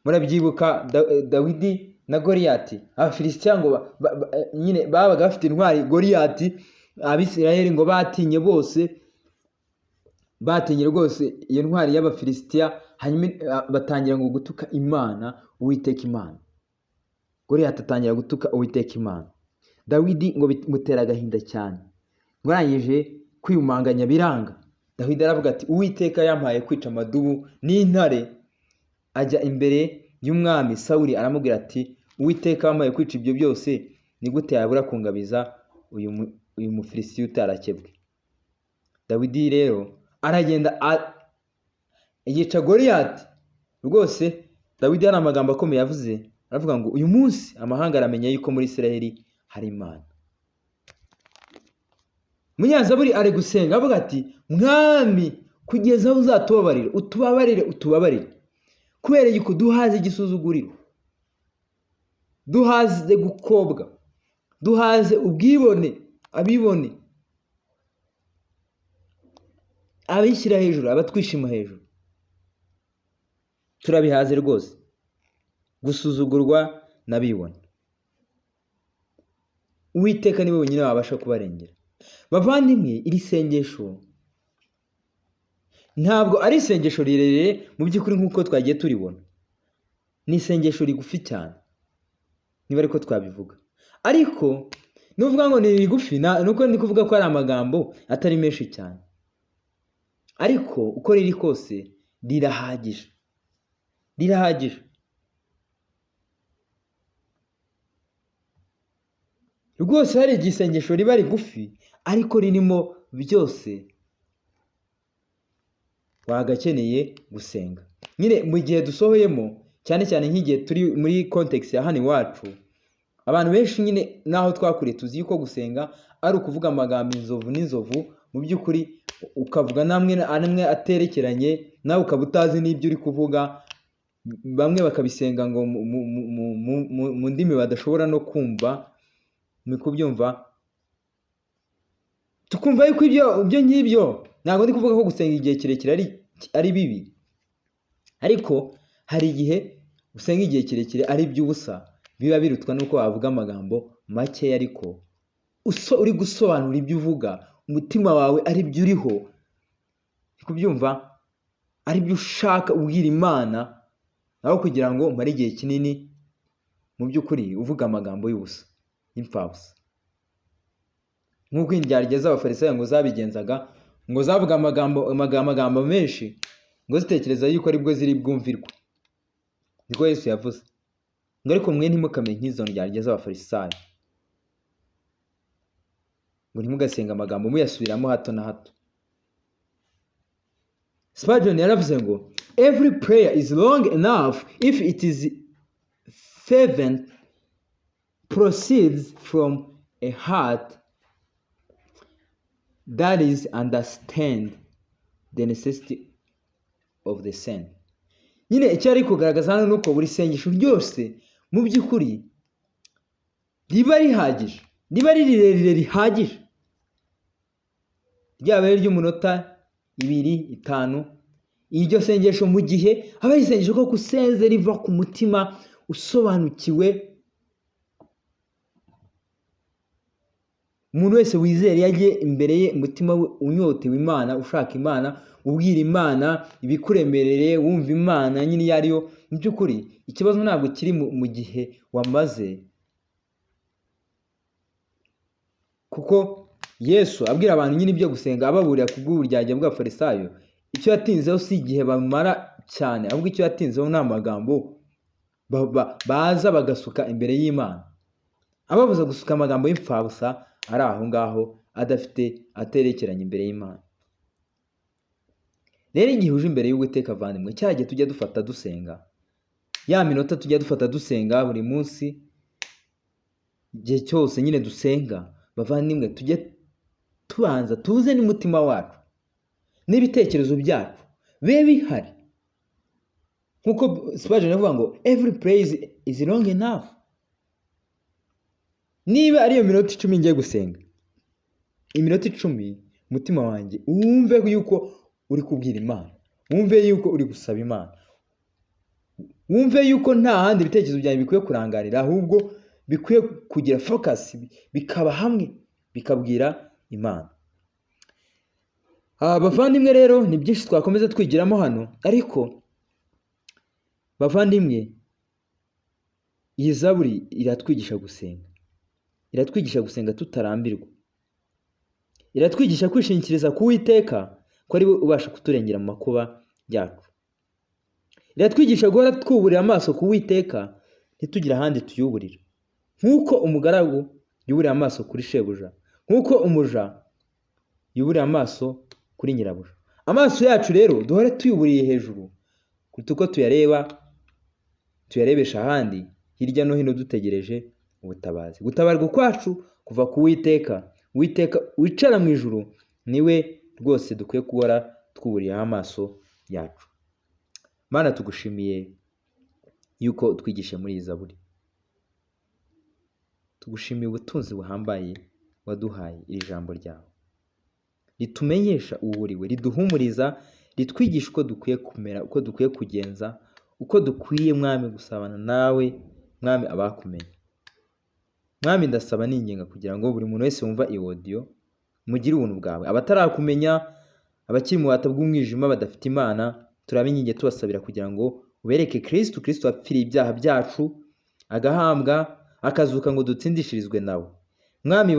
Murabyibuka Dawidi na Goliyati, Abafilisitiya ngo nyine babaga bafite intwari Goliyati, Abisirayeli ngo batinye bose, batinye rwose iyo ntwari y'Abafilisitiya, hanyuma batangira ngo gutuka Imana, Uwiteka Imana. Goliyati atangira gutuka Uwiteka Imana. Dawidi ngo bimutera agahinda cyane, ngo arangije kwiyumanganya biranga. Dawidi aravuga ati Uwiteka yampaye kwica amadubu n'intare. Ajya imbere y'umwami Sawuli aramubwira ati Uwiteka yampaye kwica ibyo byose, ni gute yabura kungabiza uyu Mufilisitiya utarakebwe? Dawidi rero aragenda yica Goliyati. Rwose Dawidi hari amagambo akomeye yavuze, aravuga ngo uyu munsi amahanga aramenya yuko muri Isirayeli hari Imana. Umunyazaburi ari gusenga avuga ati Mwami, kugeza aho uzatubabarira, utubabarire, kubera yuko duhaze igisuzuguriro, duhaze gukobwa, duhaze ubwibone, abibone, abishyira hejuru, abatwishima hejuru, turabihaze rwose, gusuzugurwa n'abibone. Uwiteka niwe wenyine wabasha kubarengera. Bavandimwe, iri sengesho ntabwo ari isengesho rirerire mu by'ukuri nk'uko twagiye turibona. Ni isengesho rigufi cyane, niba ariko twabivuga. Ariko nuvuga ngo ni rigufi, nuko ndi kuvuga ko ari amagambo atari menshi cyane, ariko uko riri kose rirahagije. Rwose hari igisengesho riba rigufi ariko ririmo byose wagakeneye gusenga. Nyine mu gihe dusohoyemo, cyane cyane nk'igihe turi muri context ya hano iwacu, abantu benshi nyine naho twakuriye tuzi yuko gusenga ari ukuvuga amagambo n'inzovu, mu by'ukuri ukavuga namwe aterekeranye, nawe ukaba utazi n'ibyo uri kuvuga. Bamwe bakabisenga ngo mu ndimi badashobora no kumva. Ni kubyumva? Tukumva yuko ibyo ngibyo, ntabwo ndi kuvuga ko gusenga igihe kirekire ari bibi, ariko hari igihe usenga igihe kirekire ari iby'ubusa, biba birutwa nuko wavuga amagambo make, ariko uri gusobanura ibyo uvuga, umutima wawe ari byo uriho. Ni kubyumva? Ari byo ushaka ubwira Imana, naho kugira ngo umare igihe kinini mu by'ukuri uvuga amagambo y'ubusa, y'imfabusa. Nk'uko indyarya z'Abafarisayo ngo zabigenzaga, ngo zavuga amagambo menshi, ngo zitekereza yuko aribwo ziri bwumvirwe. Niko Yesu yavuze ngo ariko mwe ntimukamenye nk'izo ndyarya z'Abafarisayo, ngo ntimugasenga amagambo muyasubiramo hato na hato. Spurgeon yaravuze ngo every prayer is long enough if it is fervent, proceeds from a heart that is understand the necessity of the sin. Nyine icyo ari kugaragaza hano nuko buri sengesho ryose mu by'ukuri riba rihagije, riba rirerire rihagije, ryaba ari ry'umunota 2, 5. Iryo sengesho mu gihe aba ari isengesho ko kusenze riva ku mutima usobanukiwe, umuntu wese wizera yagiye imbere ye umutima we unyotewe Imana, ushaka Imana, ubwira Imana ibikuremerere, wumva Imana nyine iyo ariyo. Mu by'ukuri ikibazo ntabwo kiri mu gihe wamaze, kuko Yesu abwira abantu nyine ibyo gusenga ababurira ku bw'uburyarya bw'abafarisayo, icyo yatinzeho si igihe bamara cyane, ahubwo icyo yatinzeho ni amagambo baza bagasuka imbere y'Imana, ababuza gusuka amagambo y'imfabusa ari aho ngaho aterekeranye imbere y'Imana. Rero igihe uje imbere y'Uwiteka avandimwe, cya gihe tujya dufata dusenga, ya minota tujya dufata dusenga buri munsi, igihe cyose nyine dusenga bavandimwe, tujye tubanza tuze n'umutima wacu n'ibitekerezo byacu bibe bihari, nk'uko Spurgeon avuga ngo every praise is long enough. Niba ariyo minota 10 ngiye gusenga, iminota 10 umutima wanjye wumve yuko uri kubwira Imana, wumve yuko uri gusaba Imana, wumve yuko nta handi ibitekerezo byanjye bikwiye kurangarira, ahubwo bikwiye kugira focus, bikaba hamwe bikabwira Imana. Bavandimwe rero ni byinshi twakomeza twigiramo hano, ariko bavandimwe iyi Zaburi iratwigisha gusenga, iratwigisha gusenga tutarambirwa, iratwigisha kwishingikiriza ku Uwiteka ko ari we ubasha kuturengera mu makuba yacu, iratwigisha guhora twuburira amaso ku Uwiteka ntitugire ahandi tuyuburira, nk'uko umugaragu yuburira amaso kuri shebuja, nk'uko umuja yuburira amaso kuri nyirabuja. Amaso yacu rero duhore tuyuburiye hejuru kuruta uko tuyarebesha ahandi hirya no hino dutegereje ubutabazi. Gutabarwa kwacu kuva ku Uwiteka, Uwiteka wicara mu ijuru niwe rwose dukwiye guhora twuburiyeho amaso yacu. Mana, tugushimiye yuko twigishe muri iyi Zaburi, tugushimiye ubutunzi buhambaye waduhaye iri jambo ryawe, ritumenyesha uwuriwe, riduhumuriza, ritwigisha uko dukwiye kumera, uko dukwiye kugenza, uko dukwiye Mwami gusabana nawe, Mwami abakumenye. Mwami, ndasaba ninginga kugira ngo buri muntu wese wumva iyi audio mugire ubuntu bwawe, abatarakumenya, abakiri mu bubata bw'umwijima badafite Imana, turabinginge tubasabira kugira ngo ubereke Kristo wapfiriye ibyaha byacu, agahambwa, akazuka ngo dutsindishirizwe nawe. Mwami,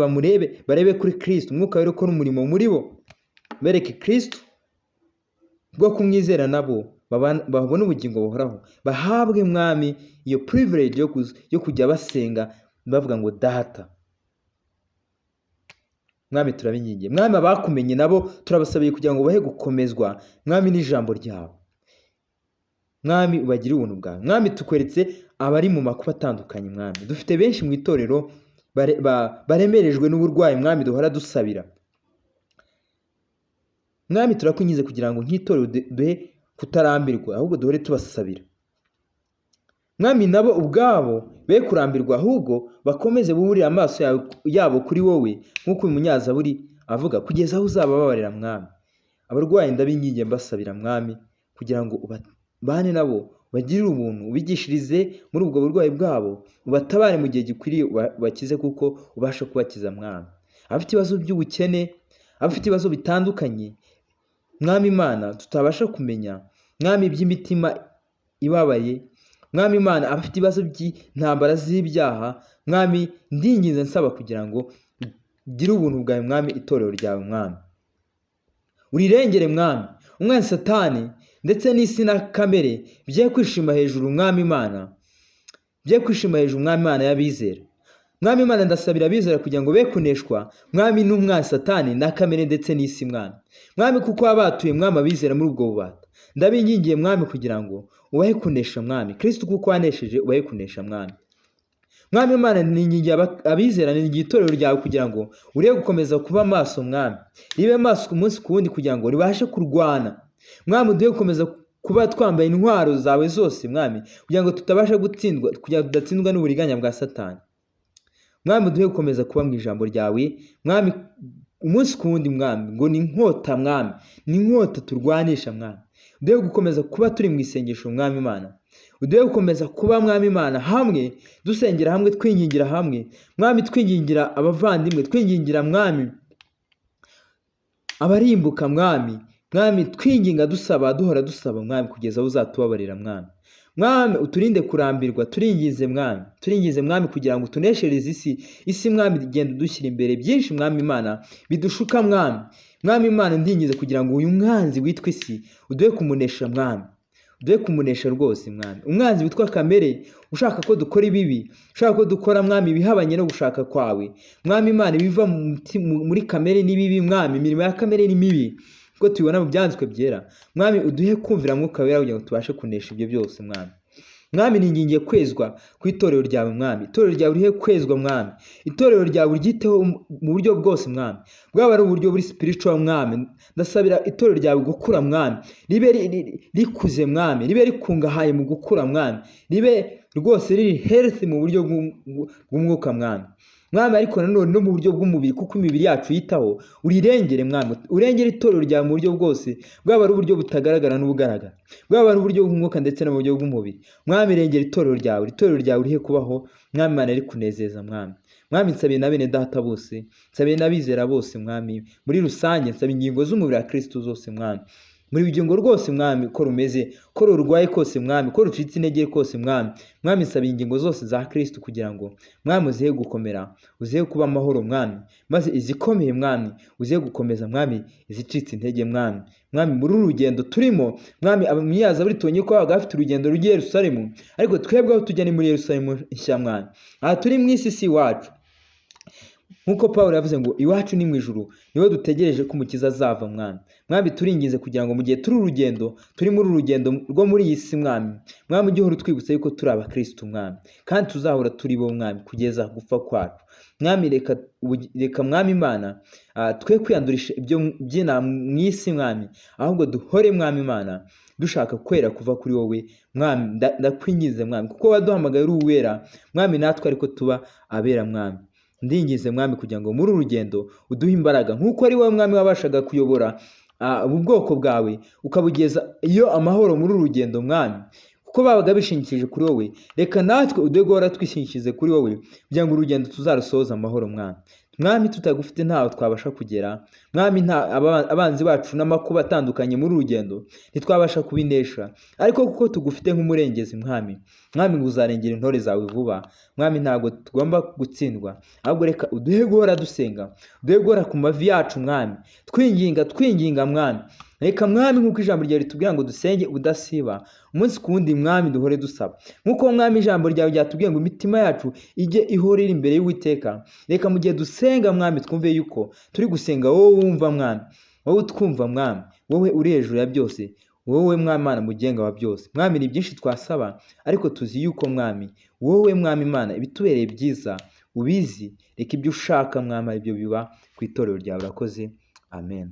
barebe kuri Kristo, umwuka wera ukora umurimo muri bo, bereke Kristo bwo kumwizera nabo babone ubugingo buhoraho, bahabwe Mwami iyo privilege yo kujya basenga bavuga ngo data. Mwami, turabingingiye Mwami, abakumenye nabo turabasabiye kugira ngo bahe gukomezwa Mwami n'ijambo ryawe. Mwami, ubagire ubuntu bwawe. Mwami, tukweretse abari mu makuba atandukanye. Mwami, dufite benshi mu itorero baremerejwe n'uburwayi. Mwami, duhora dusabira. Mwami, turakwingize kugira ngo nk'itorero duhe kutarambirwa, ahubwo duhore tubasabira. Mwami, nabo ubwabo be kurambirwa, ahubwo bakomeze buburira amaso yabo kuri wowe, nk'uko uyu munyazaburi avuga, kugeza aho uzabababarira. Mwami, abarwayi ndabingingiye mbasabira Mwami, kugira ngo bane nabo bagirire ubuntu, ubigishirize muri ubwo burwayi bwabo, ubatabare mu gihe gikwiriye, ubakize kuko ubasha kubakiza. Mwami, abafite ibibazo by'ubukene, abafite ibibazo bitandukanye Mwami Imana tutabasha kumenya, Mwami, by'imitima ibabaye, Mwami Imana, abafite ibibazo by'intambara z'ibyaha, Mwami, ndinginze nsaba kugira ngo ugire ubuntu bwawe Mwami, itorero ryawe Mwami urirengere Mwami, umwanzi Satani ndetse n'isi na kamere bye kwishima hejuru Mwami Imana, bye kwishima hejuru Mwami Imana y'abizera. Mwami Imana, ndasabira abizera kugira ngo be kuneshwa Mwami n'umwanzi Satani na kamere ndetse n'isi Mwami, kuko abatuye Mwami abizera muri ubwo bubata. Ndabingingiye Mwami kugira ngo ubahe kunesha Mwami, Kristo kuko wanesheje ubahe kunesha Mwami. Mwami Imana, ningingiye abizera, ningingiye itorero ryawe kugira ngo urebe gukomeza kuba maso Mwami, ribe maso ku munsi ku wundi kugira ngo ribashe kurwana. Mwami, uduhe gukomeza kuba twambaye intwaro zawe zose Mwami, kugira ngo tutabasha gutsindwa, kugira ngo tudatsindwa n'uburiganya bwa Satani. Mwami, uduhe gukomeza kuba mu ijambo ryawe Mwami, umunsi ku wundi Mwami, ngo ni inkota Mwami, ni inkota turwanisha Mwami. Uduhe gukomeza kuba turi mu isengesho Mwami Imana, uduhe gukomeza kuba mwami Imana hamwe, dusengera hamwe, twingingira hamwe mwami, twingingira abavandimwe, twingingira mwami abarimbuka mwami twinginga dusaba, duhora dusaba mwami, kugeza aho uzatubabarira mwami uturinde kurambirwa, turingize mwami kugira ngo tuneshereze isi mwami, igenda dushyira imbere byinshi mwami Imana bidushuka mwami Imana, ndingize kugira ngo uyu mwanzi witwa isi uduhe kumunesha mwami, uduhe kumunesha rwose mwami, umwanzi witwa kamere ushaka ko dukora ibibi, ushaka ko dukora mwami ibihabanye no gushaka kwawe mwami Imana, ibiva muri kamere ni bibi mwami, imirimo ya kamere ni mibi ko tubibona mu byanditswe byera mwami, uduhe kumvira mwuka wera kugira ngo tubashe kunesha ibyo byose mwami ningingiye kwezwa ku itorero ryawe mwami, itorero ryawe rihe kwezwa mwami, itorero ryawe uryiteho mu buryo bwose mwami, bwaba ari uburyo buri spiritual mwami, ndasabira itorero ryawe gukura mwami, ribe rikuze mwami, ribe rikungahaye mu gukura mwami, ribe rwose riri healthy mu buryo bw'umwuka mwami, ariko nanone no mu buryo bw'umubiri, kuko imibiri yacu yitaho, urirengere mwami, urengere itorero ryawe mu buryo bwose, bwaba ari uburyo butagaragara n'ubugaragara, bwaba ari uburyo bw'umwuka ndetse no mu buryo bw'umubiri mwami, rengera itorero ryawe rihe kubaho mwami Imana, rikunezeza mwami nsabiye na bene data bose, nsabiye n'abizera bose mwami, muri rusange nsabiye ingingo z'umubiri wa Kristo zose mwami, muri bugingo rwose mwami, ko rumeze, ko rurwaye kose mwami, ko rucitse intege kose mwami nsabiye ingingo zose za Kristo kugira ngo mwami uzihe gukomera, uzihe kuba amahoro mwami, maze izikomeye mwami uzihe gukomeza mwami, izicitse intege mwami muri uru rugendo turimo mwami, abamyaza buri tonye ko bagafite urugendo rugiye Yerusalemu, ariko twebwe aho tujya ni muri Yerusalemu nshya mwami, aha turi mu isi wacu, nkuko Pawulo yavuze ngo iwacu ni mu ijuru, niho dutegereje ko umukiza azava mwami turingize kugira ngo mu gihe turi muri uru rugendo rwo muri iyi si mwami ujye uhora utwibutsa yuko turi abakristo mwami, kandi tuzahora turi bo mwami kugeza gupfa kwacu mwami. Reka mwami Imana twe kwiyandurisha ibyo byina mu isi mwami, ahubwo duhore mwami Imana dushaka kwera kuva kuri wowe mwami, ndakwingize mwami, kuko waduhamagaye uri uwera mwami, natwe ariko tuba abera mwami. Ndingize mwami kugira ngo muri uru rugendo uduhe imbaraga, nk'uko ari wowe mwami wabashaga kuyobora ubu bwoko bwawe ukabugeza iyo amahoro muri uru rugendo mwami, kuko babaga bishingikirije kuri wowe, reka natwe uduhe guhora twishingikize kuri wowe kugira ngo urugendo tuzarusohoze amahoro mwami, tutagufite ntaho twabasha kugera mwami, abanzi bacu n'amakuba atandukanye muri uru rugendo ntitwabasha kubinesha, ariko kuko tugufite nk'umurengezi mwami ngo uzarengera intore zawe vuba mwami, ntabwo tugomba gutsindwa, ahubwo reka uduhe guhora dusenga, uduhe guhora ku mavi yacu mwami, twinginga mwami, reka mwami nk'uko ijambo ryawe ritubwira ngo dusenge udasiba umunsi ku wundi mwami, duhore dusaba nk'uko mwami ijambo ryawe ryatubwiye ngo imitima yacu ijye ihora iri imbere y'Uwiteka, reka mu gihe dusenga mwami twumve yuko turi gusenga wowe wumva mwami, wowe utwumva mwami, wowe uri hejuru ya byose, wowe mwami Imana mugenga wa byose mwami. Ni byinshi twasaba, ariko tuzi yuko mwami wowe mwami Imana ibitubereye byiza ubizi, reka ibyo ushaka mwami ari byo biba ku itorero ryawe. Urakoze, amen.